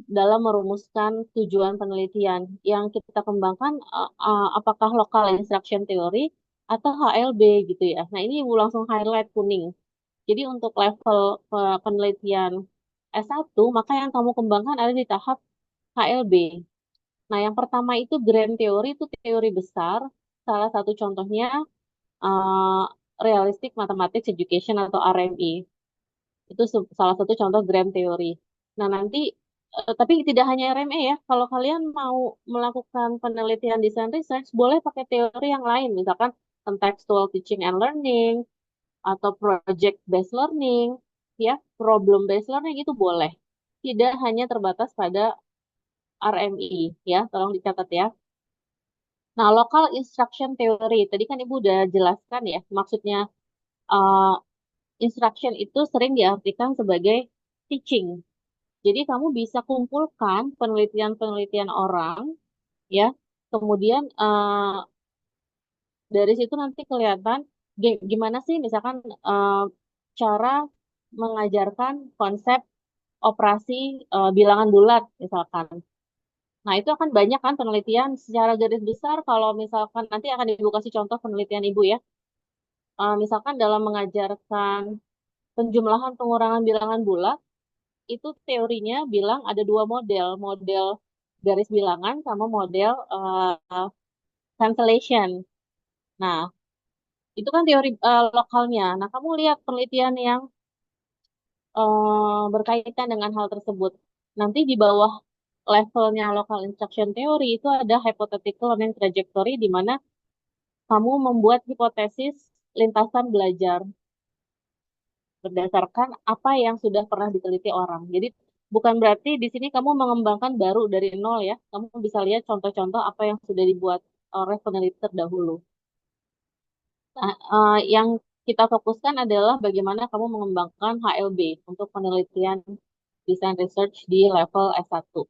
dalam merumuskan tujuan penelitian yang kita kembangkan apakah local instruction theory atau HLB gitu ya. Nah, ini Ibu langsung highlight kuning. Jadi untuk level penelitian S1, maka yang kamu kembangkan ada di tahap HLB. Nah, yang pertama itu grand theory, itu teori besar. Salah satu contohnya uh, realistic mathematics education atau RME. Itu salah satu contoh grand theory. Nah, nanti tapi tidak hanya RME ya. Kalau kalian mau melakukan penelitian desain research, boleh pakai teori yang lain, misalkan contextual teaching and learning atau project based learning, ya, problem based learning itu boleh. Tidak hanya terbatas pada RMI, ya, tolong dicatat ya. Nah, local instruction theory, tadi kan Ibu udah jelaskan ya, maksudnya uh, instruction itu sering diartikan sebagai teaching. Jadi kamu bisa kumpulkan penelitian-penelitian orang, ya. Kemudian dari situ nanti kelihatan gimana sih, misalkan cara mengajarkan konsep operasi bilangan bulat, misalkan. Nah, itu akan banyak kan penelitian secara garis besar. Kalau misalkan nanti akan Ibu kasih contoh penelitian Ibu ya. Misalkan dalam mengajarkan penjumlahan pengurangan bilangan bulat, itu teorinya bilang ada dua model, model garis bilangan sama model cancellation. Nah, itu kan teori lokalnya. Nah, kamu lihat penelitian yang berkaitan dengan hal tersebut. Nanti di bawah levelnya local instruction theory itu ada hypothetical learning trajectory di mana kamu membuat hipotesis lintasan belajar berdasarkan apa yang sudah pernah diteliti orang. Jadi bukan berarti di sini kamu mengembangkan baru dari nol ya. Kamu bisa lihat contoh-contoh apa yang sudah dibuat oleh peneliti terdahulu. Nah, yang kita fokuskan adalah bagaimana kamu mengembangkan HLB untuk penelitian design research di level S1.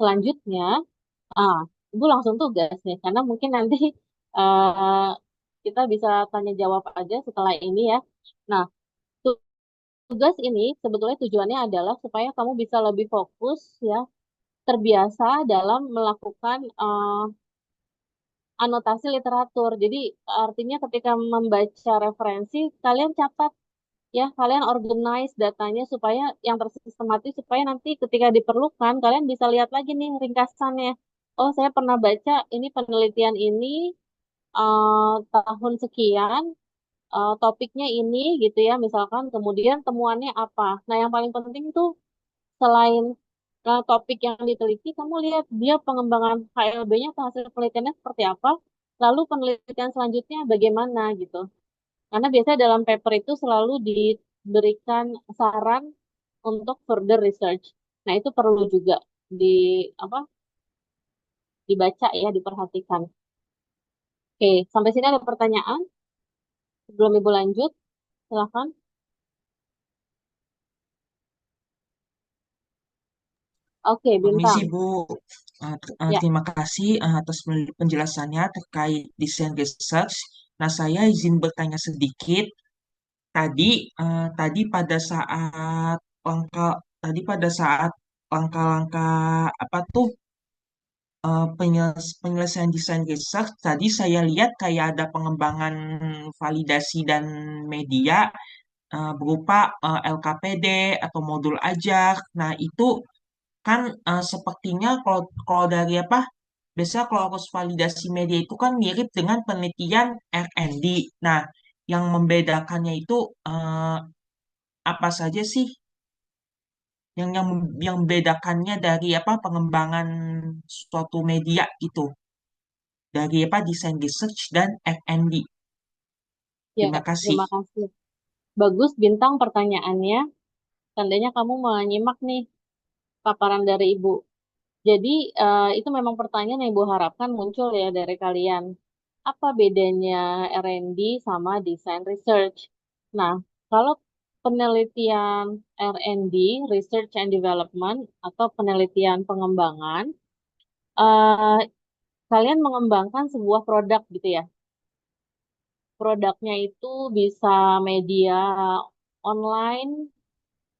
Selanjutnya, Ibu langsung tugas nih, karena mungkin nanti kita bisa tanya jawab aja setelah ini ya. Nah, tugas ini sebetulnya tujuannya adalah supaya kamu bisa lebih fokus ya, terbiasa dalam melakukan anotasi literatur. Jadi artinya ketika membaca referensi, kalian catat ya, kalian organize datanya supaya yang tersistematis supaya nanti ketika diperlukan kalian bisa lihat lagi nih ringkasannya. Oh, saya pernah baca ini penelitian ini tahun sekian, topiknya ini gitu ya, misalkan kemudian temuannya apa. Nah, yang paling penting tuh selain topik yang diteliti, kamu lihat dia pengembangan HLB-nya atau hasil penelitiannya seperti apa, lalu penelitian selanjutnya bagaimana gitu. Karena biasanya dalam paper itu selalu diberikan saran untuk further research. Nah, itu perlu juga di apa dibaca ya, diperhatikan. Oke, sampai sini ada pertanyaan? Sebelum Ibu lanjut, silakan. Oke, Permisi Bintang. Bu, Ya, terima kasih atas penjelasannya terkait desain research. Nah, saya izin bertanya sedikit. Tadi pada saat langkah-langkah apa tuh penyelesaian desain research, tadi saya lihat kayak ada pengembangan validasi dan media berupa LKPD atau modul ajak. Nah, itu kan sepertinya kalau kalau dari apa biasanya kalau harus validasi media itu kan mirip dengan penelitian R&D. Nah, yang membedakannya itu apa saja sih yang membedakannya dari apa pengembangan suatu media itu dari apa desain research dan R&D. ya, Terima kasih. terima kasih. Bagus, Bintang, pertanyaannya. Tandanya kamu menyimak nih paparan dari Ibu. Jadi, itu memang pertanyaan yang Ibu harapkan muncul ya dari kalian. Apa bedanya R&D sama design research? Nah, kalau penelitian R&D, Research and Development, atau penelitian pengembangan, eh, kalian mengembangkan sebuah produk gitu ya. Produknya itu bisa media online,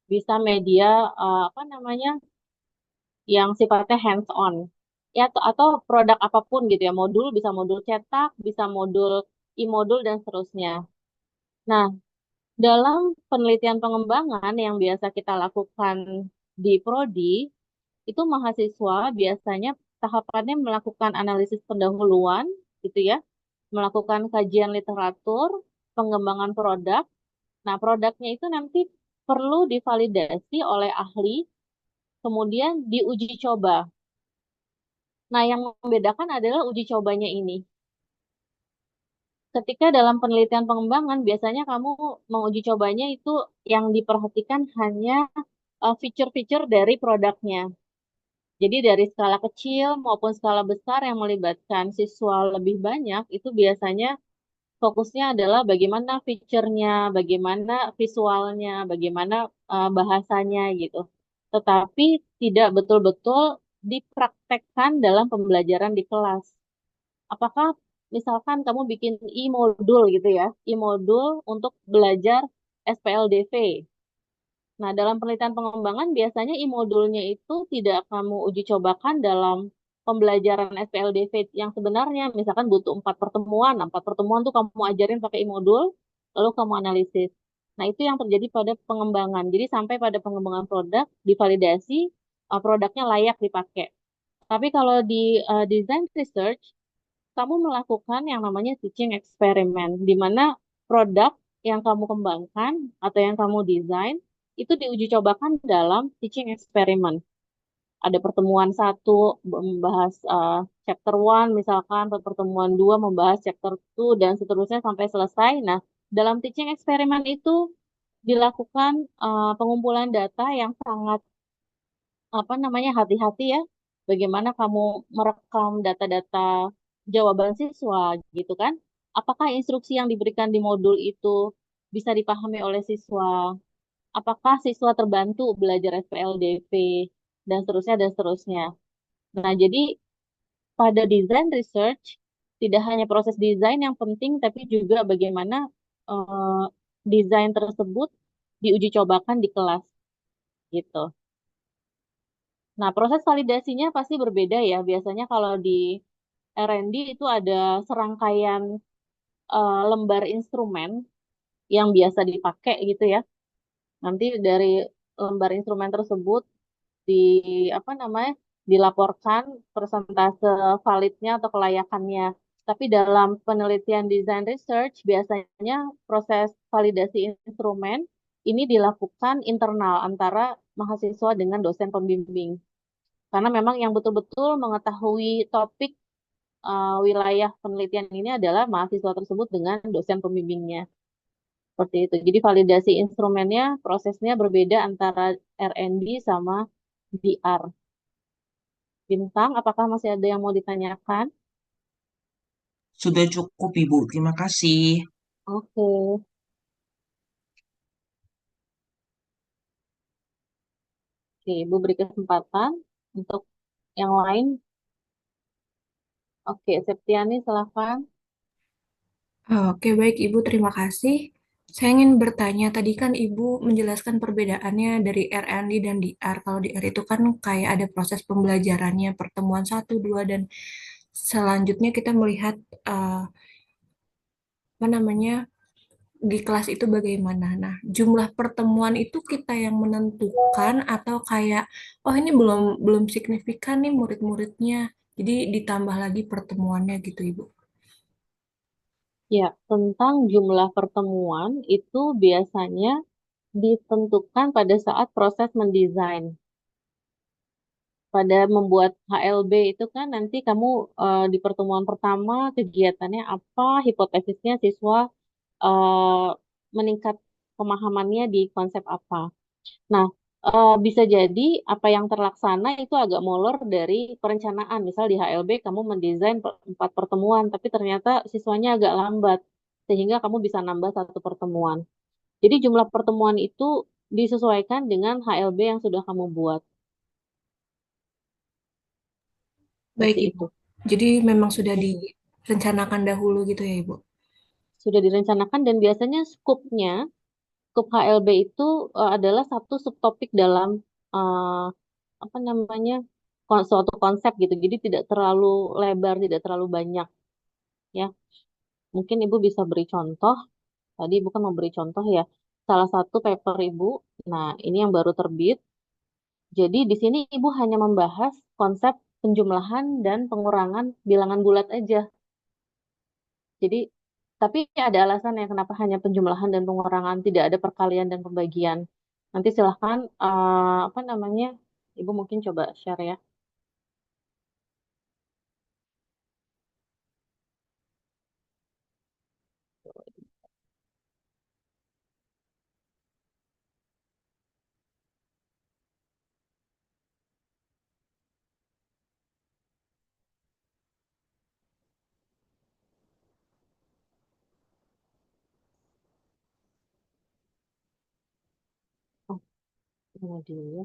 bisa media apa namanya, yang sifatnya hands-on. Ya, atau produk apapun gitu ya, modul bisa modul cetak, bisa modul e-modul dan seterusnya. Nah, dalam penelitian pengembangan yang biasa kita lakukan di prodi, itu mahasiswa biasanya tahapannya melakukan analisis pendahuluan gitu ya, melakukan kajian literatur, pengembangan produk. Nah, produknya itu nanti perlu divalidasi oleh ahli, kemudian diuji coba. Nah, yang membedakan adalah uji cobanya ini. Ketika dalam penelitian pengembangan, biasanya kamu menguji cobanya itu yang diperhatikan hanya fitur-fitur dari produknya. Jadi dari skala kecil maupun skala besar yang melibatkan siswa lebih banyak, itu biasanya fokusnya adalah bagaimana fiturnya, bagaimana visualnya, bagaimana bahasanya gitu. Tetapi tidak betul-betul dipraktekkan dalam pembelajaran di kelas. Apakah misalkan kamu bikin e-modul gitu ya, e-modul untuk belajar SPLDV. Nah, dalam penelitian pengembangan biasanya e-modulnya itu tidak kamu uji cobakan dalam pembelajaran SPLDV yang sebenarnya. Misalkan butuh 4 pertemuan. Nah, 4 pertemuan tuh kamu ajarin pakai e-modul, lalu kamu analisis. Nah, itu yang terjadi pada pengembangan. Jadi sampai pada pengembangan produk, divalidasi, produknya layak dipakai. Tapi kalau di design research, kamu melakukan yang namanya teaching experiment, di mana produk yang kamu kembangkan atau yang kamu desain itu diuji cobakan dalam teaching experiment. Ada pertemuan satu membahas chapter one misalkan, atau pertemuan dua membahas chapter two dan seterusnya sampai selesai. Nah, dalam teaching experiment itu dilakukan pengumpulan data yang sangat apa namanya hati-hati ya. Bagaimana kamu merekam data-data jawaban siswa gitu kan? Apakah instruksi yang diberikan di modul itu bisa dipahami oleh siswa? Apakah siswa terbantu belajar SPLDV dan seterusnya dan seterusnya. Nah, jadi pada design research tidak hanya proses desain yang penting, tapi juga bagaimana eh, desain tersebut diuji cobakan di kelas gitu. Nah, proses validasinya pasti berbeda ya. Biasanya kalau di R&D itu ada serangkaian lembar instrumen yang biasa dipakai gitu ya. Nanti dari lembar instrumen tersebut di apa namanya dilaporkan persentase validnya atau kelayakannya. Tapi dalam penelitian design research biasanya proses validasi instrumen ini dilakukan internal antara mahasiswa dengan dosen pembimbing. Karena memang yang betul-betul mengetahui topik wilayah penelitian ini adalah mahasiswa tersebut dengan dosen pembimbingnya. Seperti itu. Jadi validasi instrumennya prosesnya berbeda antara R&D sama DR. Bintang, apakah masih ada yang mau ditanyakan? Sudah cukup, Ibu. Terima kasih. Oke, oke, Ibu beri kesempatan untuk yang lain. Oke, Septiani silakan. Oke, baik Ibu, terima kasih. Saya ingin bertanya, tadi kan Ibu menjelaskan perbedaannya dari R&D dan DR. Kalau DR itu kan kayak ada proses pembelajarannya, pertemuan satu, dua, dan selanjutnya kita melihat eh, apa namanya di kelas itu bagaimana. Nah, jumlah pertemuan itu kita yang menentukan atau kayak, oh ini belum signifikan nih murid-muridnya, jadi ditambah lagi pertemuannya gitu, Ibu. Ya, tentang jumlah pertemuan itu biasanya ditentukan pada saat proses mendesain. Pada membuat HLB itu kan nanti kamu di pertemuan pertama kegiatannya apa, hipotesisnya siswa eh, meningkat pemahamannya di konsep apa. Nah, bisa jadi apa yang terlaksana itu agak molor dari perencanaan. Misal di HLB kamu mendesain 4 pertemuan, tapi ternyata siswanya agak lambat, sehingga kamu bisa nambah 1 pertemuan. Jadi jumlah pertemuan itu disesuaikan dengan HLB yang sudah kamu buat. Baik, Seperti Ibu. itu. Jadi memang sudah Mhm. direncanakan dahulu gitu ya, Ibu. Sudah direncanakan dan biasanya skup HLB itu adalah satu subtopik dalam eh, apa namanya suatu konsep gitu. Jadi tidak terlalu lebar, tidak terlalu banyak ya. Mungkin Ibu bisa beri contoh. Tadi Ibu kan memberi contoh ya. Salah satu paper Ibu. Nah, ini yang baru terbit. Jadi di sini Ibu hanya membahas konsep penjumlahan dan pengurangan bilangan bulat aja. Jadi tapi ada alasan ya kenapa hanya penjumlahan dan pengurangan, tidak ada perkalian dan pembagian. Nanti silahkan apa namanya, Ibu mungkin coba share ya. Oh, ini dulu ya.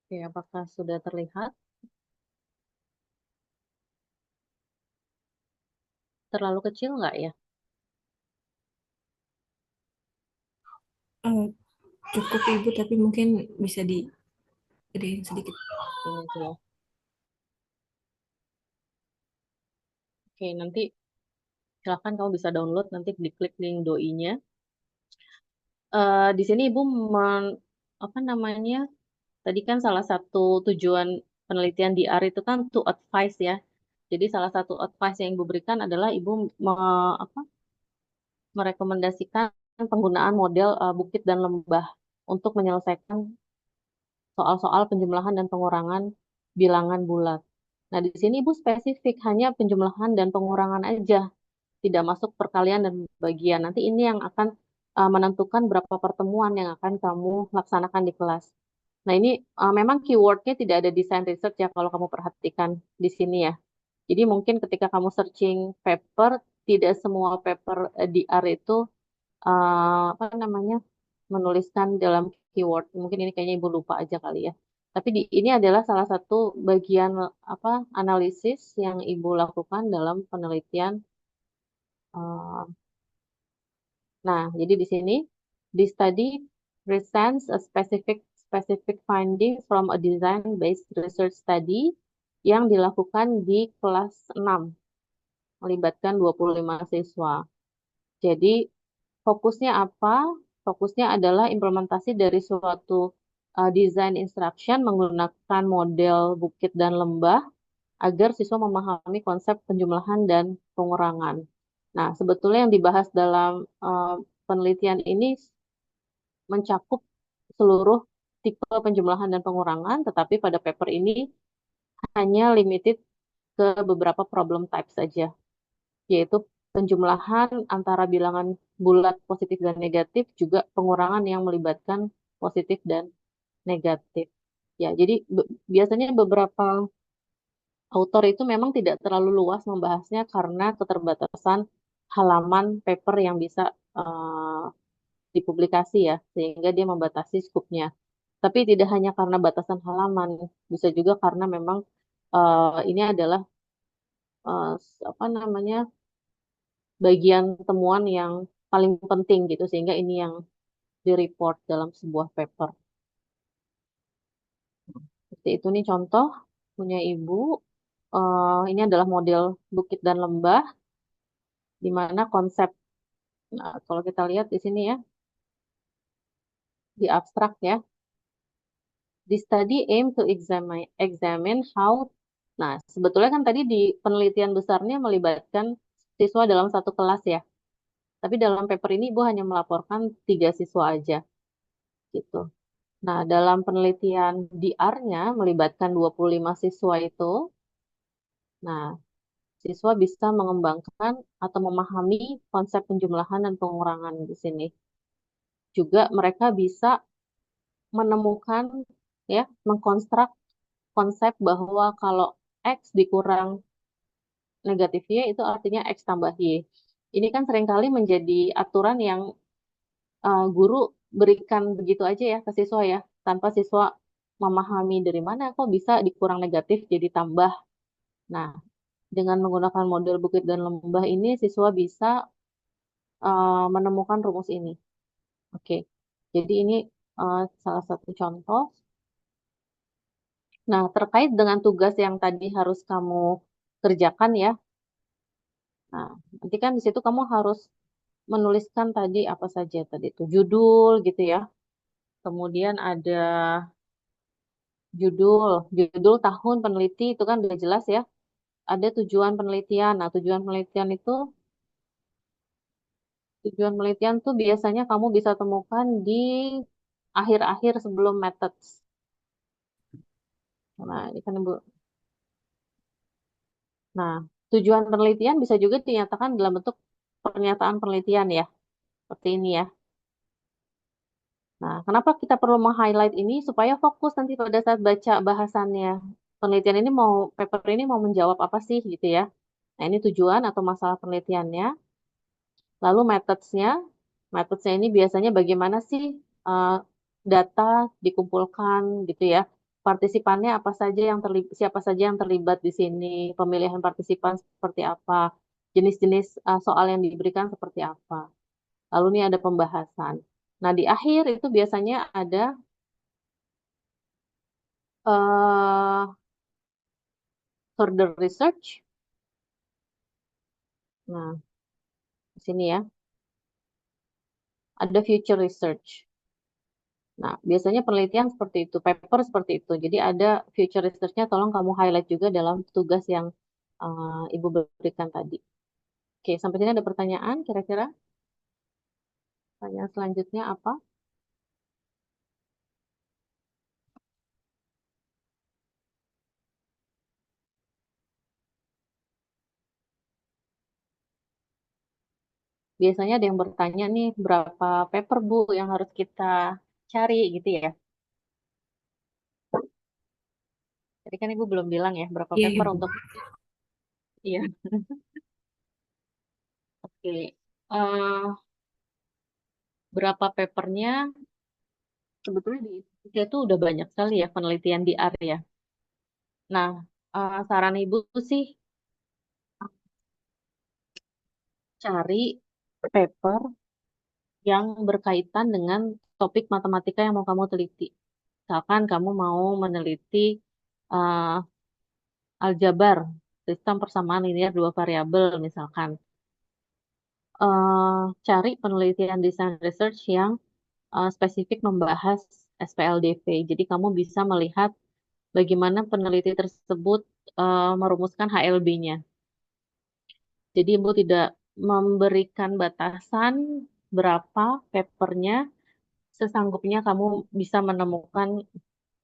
Oke, apakah sudah terlihat? Terlalu kecil nggak ya? Eh, Cukup Ibu, tapi mungkin bisa digedein sedikit. Ini aja ya. Oke, nanti silahkan kamu bisa download, nanti diklik link doi-nya. Di sini Ibu apa namanya? Tadi kan salah satu tujuan penelitian di R itu kan to advise ya. Jadi salah satu advice yang Ibu berikan adalah Ibu apa, merekomendasikan penggunaan model bukit dan lembah untuk menyelesaikan soal-soal penjumlahan dan pengurangan bilangan bulat. Nah, di sini Ibu spesifik hanya penjumlahan dan pengurangan aja, tidak masuk perkalian dan bagian. Nanti ini yang akan menentukan berapa pertemuan yang akan kamu laksanakan di kelas. Nah, ini memang keywordnya tidak ada design research ya kalau kamu perhatikan di sini ya. Jadi mungkin ketika kamu searching paper, tidak semua paper di R itu apa namanya menuliskan dalam keyword. Mungkin ini kayaknya Ibu lupa aja kali ya. Tapi ini adalah salah satu bagian apa analisis yang Ibu lakukan dalam penelitian. eh, Nah, jadi di sini the study presents a specific findings from a design-based research study yang dilakukan di kelas 6, melibatkan 25 siswa. Jadi fokusnya apa? Fokusnya adalah implementasi dari suatu design instruction menggunakan model bukit dan lembah agar siswa memahami konsep penjumlahan dan pengurangan. Nah, sebetulnya yang dibahas dalam penelitian ini mencakup seluruh tipe penjumlahan dan pengurangan, tetapi pada paper ini hanya limited ke beberapa problem type saja, yaitu penjumlahan antara bilangan bulat positif dan negatif, juga pengurangan yang melibatkan positif dan negatif. Ya, jadi biasanya beberapa autor itu memang tidak terlalu luas membahasnya karena keterbatasan halaman paper yang bisa dipublikasi ya, sehingga dia membatasi skupnya. Tapi tidak hanya karena batasan halaman, bisa juga karena memang ini adalah apa namanya bagian temuan yang paling penting gitu, sehingga ini yang di-report dalam sebuah paper. Seperti itu nih contoh punya Ibu. Ini adalah model bukit dan lembah, di mana konsep, nah, kalau kita lihat di sini ya, di abstrak ya, the study aim to examine how. Nah, sebetulnya kan tadi di penelitian besarnya melibatkan siswa dalam satu kelas ya. Tapi dalam paper ini Ibu hanya melaporkan 3 siswa aja gitu. Nah, dalam penelitian DR-nya melibatkan 25 siswa itu, nah, siswa bisa mengembangkan atau memahami konsep penjumlahan dan pengurangan di sini. Juga mereka bisa menemukan ya, mengkonstruk konsep bahwa kalau X dikurang negatif Y itu artinya X tambah Y. Ini kan seringkali menjadi aturan yang guru berikan begitu aja ya ke siswa ya, tanpa siswa memahami dari mana kok bisa dikurang negatif jadi tambah. Nah, dengan menggunakan model bukit dan lembah ini, siswa bisa menemukan rumus ini. Oke, jadi ini salah satu contoh. Nah, terkait dengan tugas yang tadi harus kamu kerjakan ya. Nah, nanti kan di situ kamu harus menuliskan tadi apa saja tadi itu judul gitu ya. Kemudian ada judul tahun peneliti itu kan udah jelas ya. Ada tujuan penelitian. Nah, tujuan penelitian tuh biasanya kamu bisa temukan di akhir-akhir sebelum methods. Nah, ini kan Ibu. Nah, tujuan penelitian bisa juga dinyatakan dalam bentuk pernyataan penelitian ya. Seperti ini ya. Nah, kenapa kita perlu meng-highlight ini supaya fokus nanti pada saat baca bahasannya. Penelitian ini paper ini mau menjawab apa sih gitu ya. Nah, ini tujuan atau masalah penelitiannya. Lalu methodsnya ini biasanya bagaimana sih uh, data dikumpulkan gitu ya. Partisipannya apa saja siapa saja yang terlibat di sini, pemilihan partisipan seperti apa, jenis-jenis soal yang diberikan seperti apa. Lalu ini ada pembahasan. Nah, di akhir itu biasanya ada uh, further research. Nah, di sini ya, ada future research. Nah, biasanya penelitian seperti itu, paper seperti itu. Jadi ada future research-nya, tolong kamu highlight juga dalam tugas yang Ibu berikan tadi. Oke, sampai sini ada pertanyaan kira-kira? Pertanyaan selanjutnya apa? Biasanya ada yang bertanya nih, berapa paper Bu yang harus kita cari gitu ya. Tadi kan Ibu belum bilang ya, berapa Iya, paper Ibu. untuk... Iya, oke. Eh, berapa papernya, sebetulnya di Indonesia itu udah banyak sekali ya penelitian di R ya. Nah, saran Ibu sih cari paper yang berkaitan dengan topik matematika yang mau kamu teliti. Misalkan kamu mau meneliti eh, aljabar, sistem persamaan linear dua variabel misalkan. Cari penelitian desain research yang spesifik membahas SPLDV. Jadi kamu bisa melihat bagaimana peneliti tersebut merumuskan HLB-nya. Jadi Ibu tidak memberikan batasan berapa papernya, sesanggupnya kamu bisa menemukan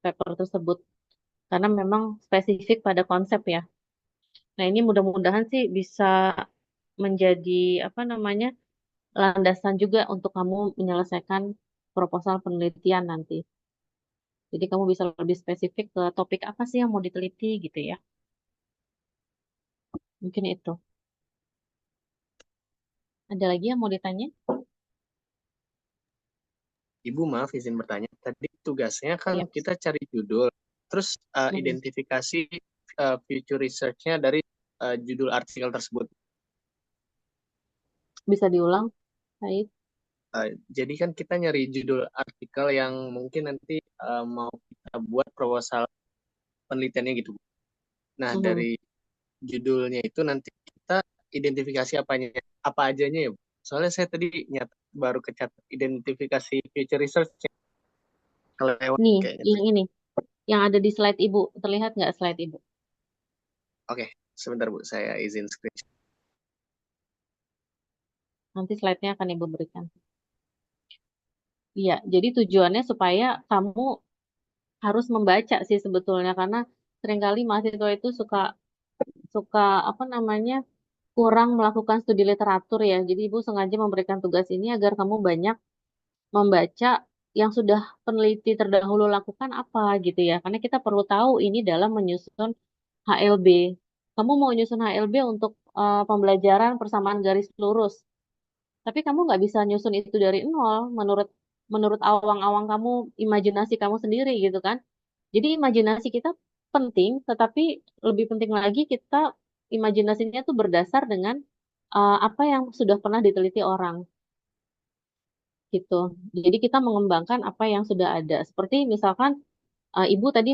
paper tersebut. Karena memang spesifik pada konsep ya. Nah ini mudah-mudahan sih bisa menjadi apa namanya landasan juga untuk kamu menyelesaikan proposal penelitian nanti. Jadi kamu bisa lebih spesifik ke topik apa sih yang mau diteliti gitu ya. Mungkin itu. Ada lagi yang mau ditanya? Ibu, maaf izin bertanya. Tadi tugasnya kan Ya. kita cari judul, terus identifikasi future research-nya dari judul artikel tersebut. Bisa diulang? Baik. Jadi kan kita nyari judul artikel yang mungkin nanti mau kita buat proposal penelitiannya gitu. Nah, dari judulnya itu nanti kita identifikasi apa ajanya ya, Bu? Soalnya saya tadi baru kecatat identifikasi future research kelewat Nih, kayaknya. yang ini. Yang ada di slide Ibu. Terlihat nggak slide Ibu? Oke, sebentar Bu, saya izin screenshot. Nanti slide-nya akan Ibu berikan. Iya, jadi tujuannya supaya kamu harus membaca sih sebetulnya. Karena seringkali mahasiswa itu suka suka apa namanya kurang melakukan studi literatur ya. Jadi Ibu sengaja memberikan tugas ini agar kamu banyak membaca yang sudah peneliti terdahulu lakukan apa gitu ya. Karena kita perlu tahu ini dalam menyusun HLB. Kamu mau nyusun HLB untuk pembelajaran persamaan garis lurus. Tapi kamu nggak bisa nyusun itu dari nol menurut menurut awang-awang kamu, imajinasi kamu sendiri gitu kan. Jadi imajinasi kita penting, tetapi lebih penting lagi kita imajinasinya tuh berdasar dengan apa yang sudah pernah diteliti orang gitu. Jadi kita mengembangkan apa yang sudah ada. Seperti misalkan Ibu tadi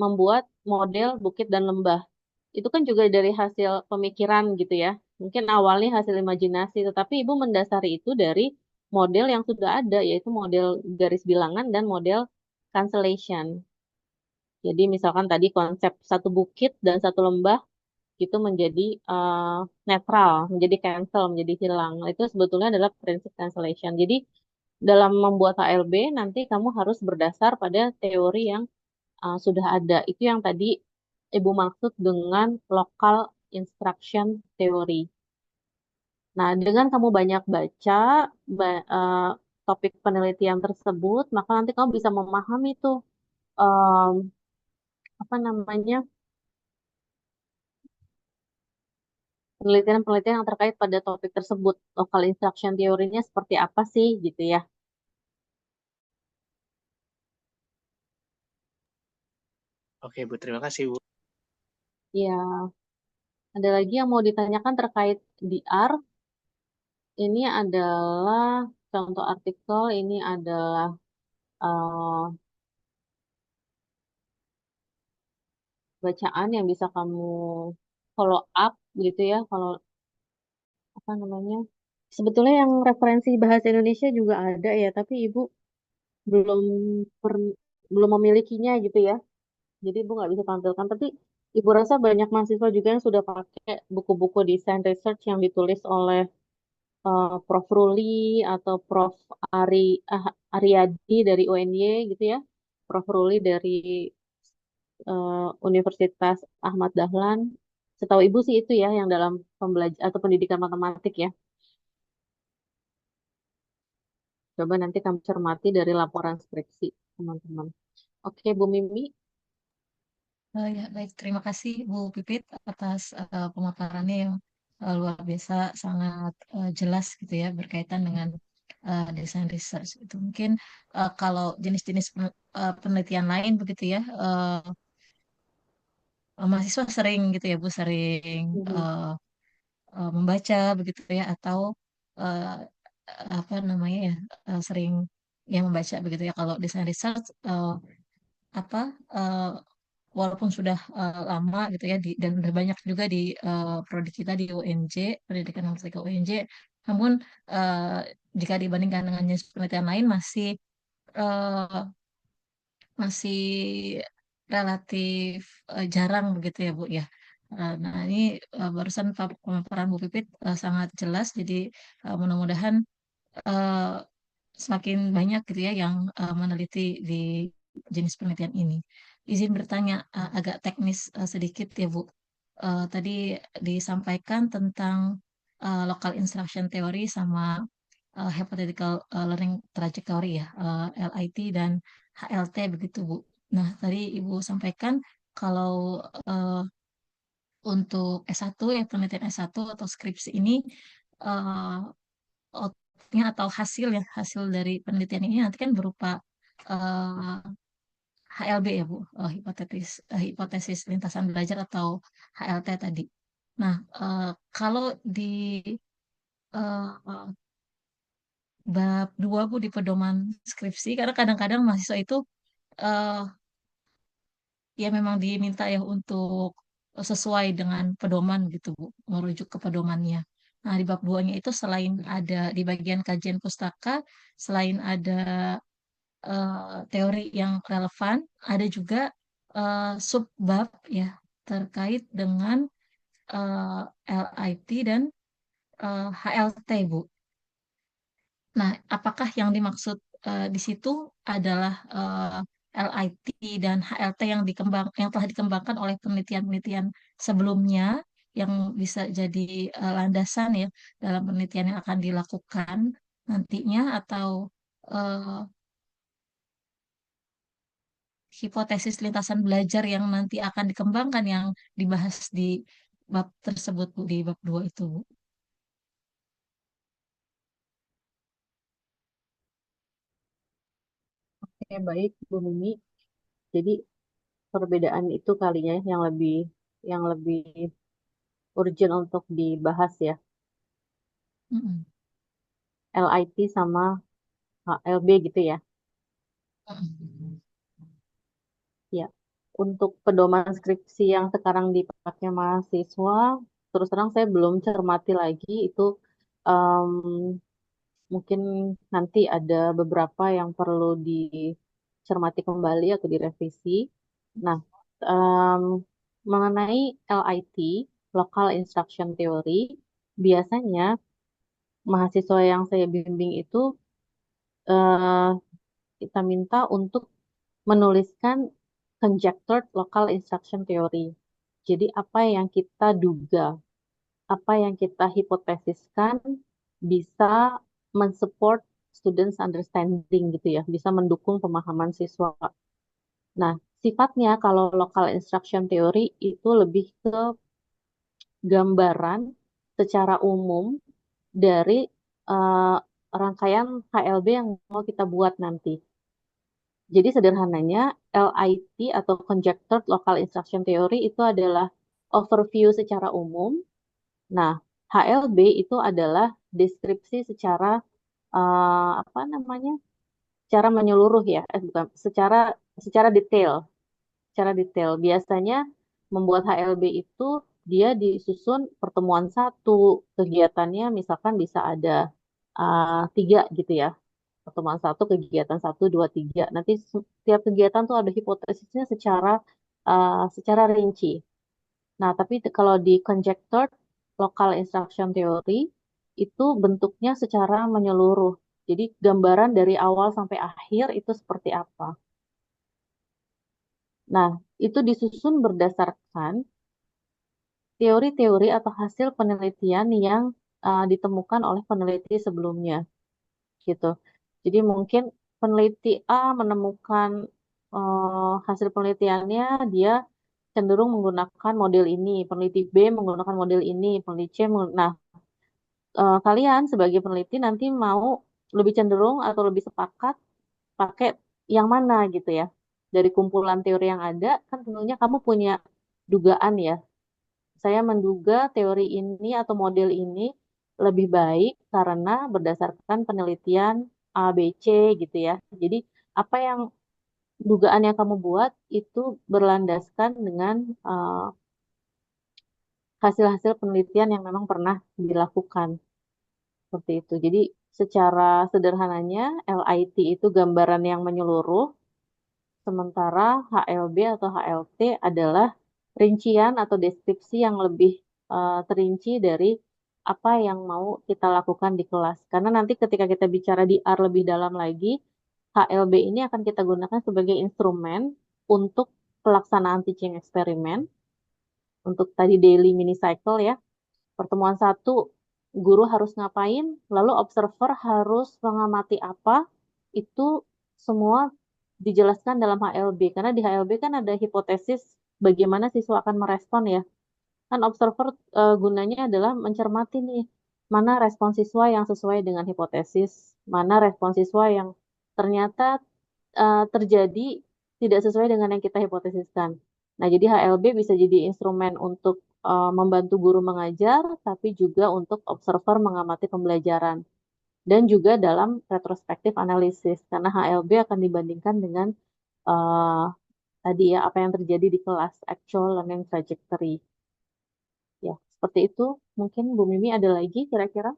membuat model bukit dan lembah. Itu kan juga dari hasil pemikiran gitu ya. Mungkin awalnya hasil imajinasi, tetapi Ibu mendasari itu dari model yang sudah ada, yaitu model garis bilangan dan model cancellation. Jadi misalkan tadi konsep satu bukit dan satu lembah itu menjadi netral, menjadi cancel, menjadi hilang. Nah, itu sebetulnya adalah prinsip cancellation. Jadi dalam membuat HLB nanti kamu harus berdasar pada teori yang sudah ada. Itu yang tadi Ibu maksud dengan local instruction theory. Nah, dengan kamu banyak baca topik penelitian tersebut, maka nanti kamu bisa memahami tuh em, apa namanya penelitian-penelitian yang terkait pada topik tersebut. Local instruction theory-nya seperti apa sih gitu ya. Oke Bu, terima kasih Bu. Ya, ada lagi yang mau ditanyakan terkait DR. Ini adalah contoh artikel, ini adalah eh, bacaan yang bisa kamu follow up gitu ya. Kalau apa namanya? Sebetulnya yang referensi bahasa Indonesia juga ada ya, tapi Ibu belum per- belum memilikinya gitu ya. Jadi Ibu nggak bisa tampilkan. Tapi Ibu rasa banyak mahasiswa juga yang sudah pakai buku-buku desain research yang ditulis oleh Prof. Ruli atau Prof. Ari Aryadi dari UNY gitu ya. Prof. Ruli dari Universitas Ahmad Dahlan. Setahu Ibu sih itu ya yang dalam pembelajaran atau pendidikan matematik ya. Coba nanti kamu cermati dari laporan skripsi teman-teman. Oke, Bu Mimi. Ya, baik. Terima kasih Bu Pipit atas pemaparannya yang luar biasa, sangat jelas gitu ya berkaitan dengan desain research itu. Mungkin kalau jenis-jenis penelitian lain begitu ya, mahasiswa sering gitu ya Bu, sering Mhm. eh, membaca begitu ya, atau eh, apa namanya ya, sering ya membaca begitu ya. Kalau desain research apa eh, walaupun sudah lama gitu ya dan udah banyak juga di prodi kita di UNJ, Pendidikan Informatika UNJ, namun eh, jika dibandingkan dengan jenis penelitian lain eh, masih relatif jarang begitu ya Bu ya. Nah ini barusan pemaparan Bu Pipit sangat jelas, jadi mudah-mudahan eh, semakin banyak gitu ya yang meneliti di jenis penelitian ini. Izin bertanya agak teknis sedikit ya Bu. Tadi disampaikan tentang local instruction theory sama hypothetical learning trajectory ya, LIT dan HLT begitu Bu. Nah, tadi Ibu sampaikan kalau eh, untuk S1 ya, penelitian S1 atau skripsi ini eh, outputnya atau hasil dari penelitian ini nanti kan berupa eh, HLB ya Bu, hipotesis lintasan belajar atau HLT tadi. Nah, kalau di eh, bab 2 Bu di pedoman skripsi, karena kadang-kadang mahasiswa itu eh, ya memang diminta ya untuk sesuai dengan pedoman gitu Bu, merujuk ke pedomannya. Nah, di bab 2-nya itu selain ada di bagian kajian pustaka, selain ada teori yang relevan, ada juga subbab ya terkait dengan eh, LIT dan HLT Bu. Nah, apakah yang dimaksud di situ adalah LIT dan HLT yang telah dikembangkan oleh penelitian-penelitian sebelumnya yang bisa jadi landasan ya dalam penelitian yang akan dilakukan nantinya, atau eh, hipotesis lintasan belajar yang nanti akan dikembangkan yang dibahas di bab tersebut Bu, di bab 2 itu Bu. Oke, baik Bu Mimi. Jadi perbedaan itu kalinya yang lebih urgent untuk dibahas ya. Mm-mm. LIT sama HLB gitu ya. Mm-mm. Ya. Untuk pedoman skripsi yang sekarang dipakai mahasiswa, terus terang saya belum cermati lagi itu, em, mungkin nanti ada beberapa yang perlu dicermati kembali atau direvisi. Nah, em, mengenai LIT, Local Instruction Theory, biasanya mahasiswa yang saya bimbing itu eh, kita minta untuk menuliskan conjectured local instruction theory. Jadi apa yang kita duga, apa yang kita hipotesiskan bisa mensupport students understanding gitu ya, bisa mendukung pemahaman siswa. Nah, sifatnya kalau local instruction theory itu lebih ke gambaran secara umum dari eh, rangkaian HLB yang mau kita buat nanti. Jadi sederhananya LIT atau Conjectured Local Instruction Theory itu adalah overview secara umum. Nah, HLB itu adalah deskripsi secara apa namanya? Secara menyeluruh ya, bukan, secara secara detail, secara detail. Biasanya membuat HLB itu dia disusun pertemuan satu, kegiatannya misalkan bisa ada tiga gitu ya, pertemuan satu, kegiatan satu, dua, tiga. Nanti setiap kegiatan tuh ada hipotesisnya secara rinci. Nah, tapi kalau di conjectured local instruction theory itu bentuknya secara menyeluruh. Jadi gambaran dari awal sampai akhir itu seperti apa. Nah, itu disusun berdasarkan teori-teori atau hasil penelitian yang ditemukan oleh peneliti sebelumnya, gitu. Jadi mungkin peneliti A menemukan hasil penelitiannya dia cenderung menggunakan model ini, peneliti B menggunakan model ini, peneliti C nah, kalian sebagai peneliti nanti mau lebih cenderung atau lebih sepakat pakai yang mana gitu ya. Dari kumpulan teori yang ada, kan tentunya kamu punya dugaan ya. Saya menduga teori ini atau model ini lebih baik karena berdasarkan penelitian A, B, C gitu ya. Jadi apa yang dugaan yang kamu buat itu berlandaskan dengan hasil-hasil penelitian yang memang pernah dilakukan seperti itu. Jadi secara sederhananya LIT itu gambaran yang menyeluruh, sementara HLB atau HLT adalah rincian atau deskripsi yang lebih terinci dari apa yang mau kita lakukan di kelas. Karena nanti ketika kita bicara di R lebih dalam lagi, HLB ini akan kita gunakan sebagai instrumen untuk pelaksanaan teaching eksperimen, untuk tadi daily mini cycle ya. Pertemuan satu, guru harus ngapain, lalu observer harus mengamati apa, itu semua dijelaskan dalam HLB. Karena di HLB kan ada hipotesis bagaimana siswa akan merespon ya. Kan observer gunanya adalah mencermati nih, mana respon siswa yang sesuai dengan hipotesis, mana respon siswa yang ternyata terjadi tidak sesuai dengan yang kita hipotesiskan. Nah, jadi HLB bisa jadi instrumen untuk membantu guru mengajar, tapi juga untuk observer mengamati pembelajaran. Dan juga dalam retrospektif analisis, karena HLB akan dibandingkan dengan uh, tadi ya, apa yang terjadi di kelas, actual learning trajectory. Ya, seperti itu. Mungkin Bu Mimi ada lagi kira-kira?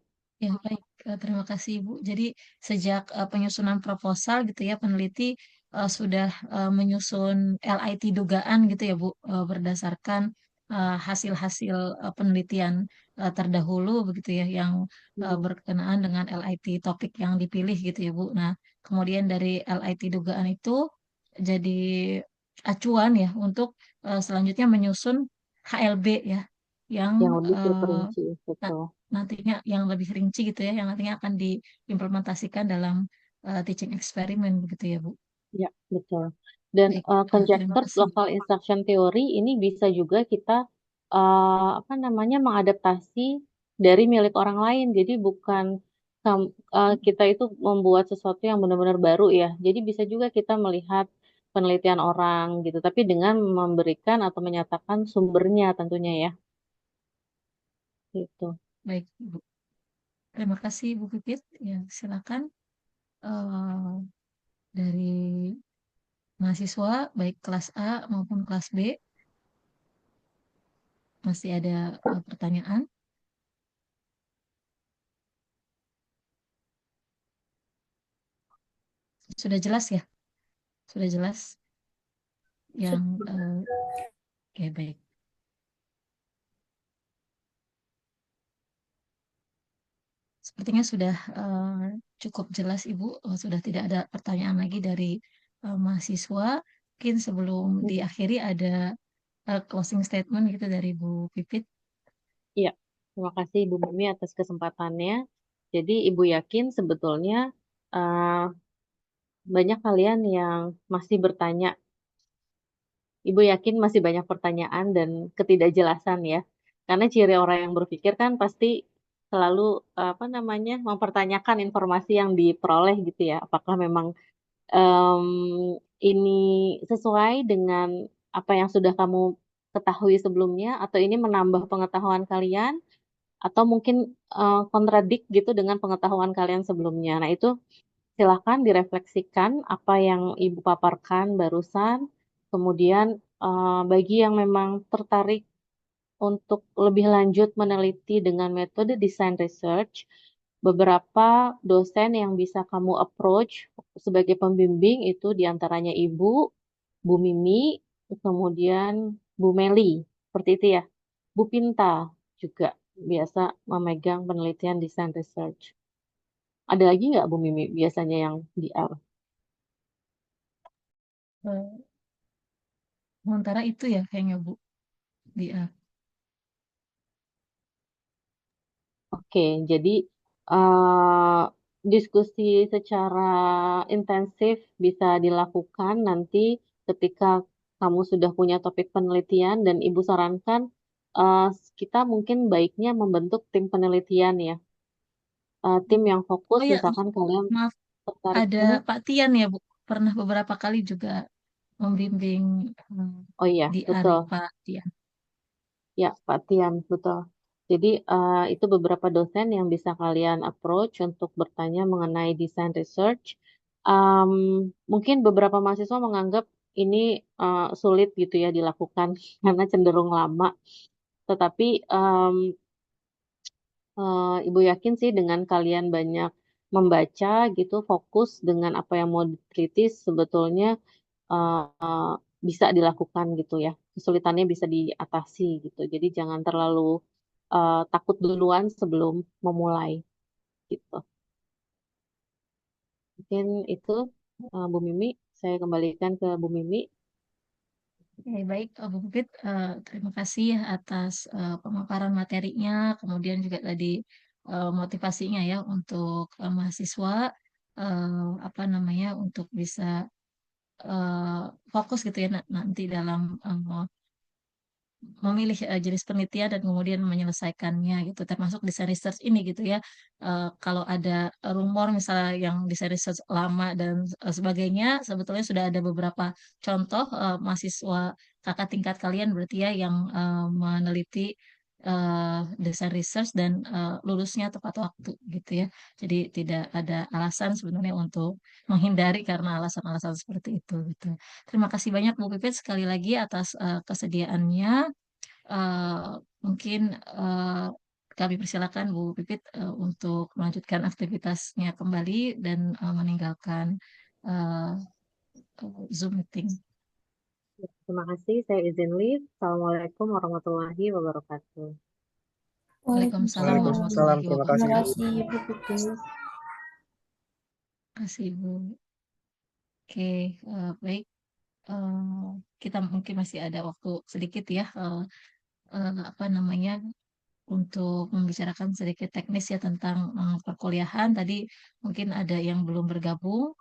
Ya, baik. Terima kasih, Ibu. Jadi, sejak penyusunan proposal gitu ya, peneliti sudah menyusun LIT dugaan gitu ya, Bu, berdasarkan hasil-hasil penelitian terdahulu begitu ya, yang berkenaan dengan LIT topik yang dipilih gitu ya, Bu. Nah, kemudian dari LIT dugaan itu jadi acuan ya untuk selanjutnya menyusun HLB ya, yang Yang lebih eh, terperinci, betul. nantinya yang lebih rinci gitu ya, yang nantinya akan diimplementasikan dalam teaching eksperimen begitu ya, Bu. Ya, betul. Dan Baik, terima conjectured kasih. local instruction theory ini bisa juga kita apa namanya mengadaptasi dari milik orang lain. Jadi bukan kita itu membuat sesuatu yang benar-benar baru ya. Jadi bisa juga kita melihat penelitian orang gitu, tapi dengan memberikan atau menyatakan sumbernya tentunya ya. Gitu. Baik, Bu. Terima kasih, Bu Pipit. Ya, silakan eh, dari mahasiswa baik kelas A maupun kelas B masih ada pertanyaan. Sudah jelas ya? Sudah jelas yang oke, baik. Sepertinya sudah cukup jelas, Ibu. Sudah tidak ada pertanyaan lagi dari mahasiswa. Mungkin sebelum diakhiri ada closing statement gitu dari Bu Pipit. Iya, terima kasih Ibu Mimi atas kesempatannya. Jadi Ibu yakin sebetulnya eh, banyak kalian yang masih bertanya. Ibu yakin masih banyak pertanyaan dan ketidakjelasan ya. Karena ciri orang yang berpikir kan pasti selalu apa namanya mempertanyakan informasi yang diperoleh gitu ya. Apakah memang em, ini sesuai dengan apa yang sudah kamu ketahui sebelumnya atau ini menambah pengetahuan kalian atau mungkin kontradik gitu dengan pengetahuan kalian sebelumnya. Nah, itu silakan direfleksikan apa yang Ibu paparkan barusan. Kemudian bagi yang memang tertarik untuk lebih lanjut meneliti dengan metode design research, beberapa dosen yang bisa kamu approach sebagai pembimbing itu diantaranya Ibu, Bu Mimi, kemudian Bu Meli, seperti itu ya. Bu Pinta juga biasa memegang penelitian design research. Ada lagi nggak Bu Mimi biasanya yang di R? Sementara itu ya kayaknya Bu di Oke, jadi eh, diskusi secara intensif bisa dilakukan nanti ketika kamu sudah punya topik penelitian dan Ibu sarankan eh, kita mungkin baiknya membentuk tim penelitian ya. tim yang fokus, Oh ya, misalkan kalian maaf, tertarik. ada Pak Tian ya, Bu. Pernah beberapa kali juga membimbing Oh iya, di ARI, betul. Pak Tian. Ya, Pak Tian, betul. Jadi itu beberapa dosen yang bisa kalian approach untuk bertanya mengenai desain research. Em, Mungkin beberapa mahasiswa menganggap ini sulit gitu ya dilakukan karena cenderung lama. Tetapi Ibu yakin sih dengan kalian banyak membaca gitu, fokus dengan apa yang mau diteliti sebetulnya eh, bisa dilakukan gitu ya. Kesulitannya bisa diatasi gitu. Jadi jangan terlalu takut duluan sebelum memulai gitu. Mungkin itu Bu Mimi. Saya kembalikan ke Bu Mimi. Oke, baik, Bu Pipit, terima kasih ya atas pemaparan materinya, kemudian juga tadi motivasinya ya untuk mahasiswa, apa namanya, untuk bisa fokus gitu ya nanti dalam memilih jenis penelitian dan kemudian menyelesaikannya gitu, termasuk desain research ini gitu ya. Kalau ada rumor misalnya yang desain research lama dan sebagainya, sebetulnya sudah ada beberapa contoh mahasiswa kakak tingkat kalian berarti ya yang meneliti desain research dan lulusnya tepat waktu gitu ya. Jadi tidak ada alasan sebenarnya untuk menghindari karena alasan-alasan seperti itu gitu. Terima kasih banyak Bu Pipit sekali lagi atas kesediaannya. Eh, Mungkin kami persilakan Bu Pipit untuk melanjutkan aktivitasnya kembali dan meninggalkan eh, Zoom meeting. Terima kasih. Saya izin leave. Assalamualaikum warahmatullahi wabarakatuh. Waalaikumsalam Waalaikumsalam. warahmatullahi Terima Terima kasih, wabarakatuh. Bu. kasih, Bu Pipit. Terima kasih Bu. Oke, baik. Eh, kita mungkin masih ada waktu sedikit ya, apa namanya, untuk membicarakan sedikit teknis ya tentang perkuliahan. Tadi mungkin ada yang belum bergabung.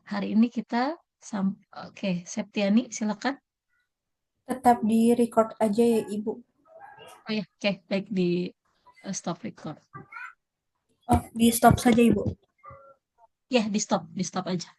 Hari ini kita oke, Septiani, silakan. Tetap di record aja ya, Ibu. Oh ya, oke, baik di stop record. Oh, di stop saja, Ibu. Ya, di stop aja.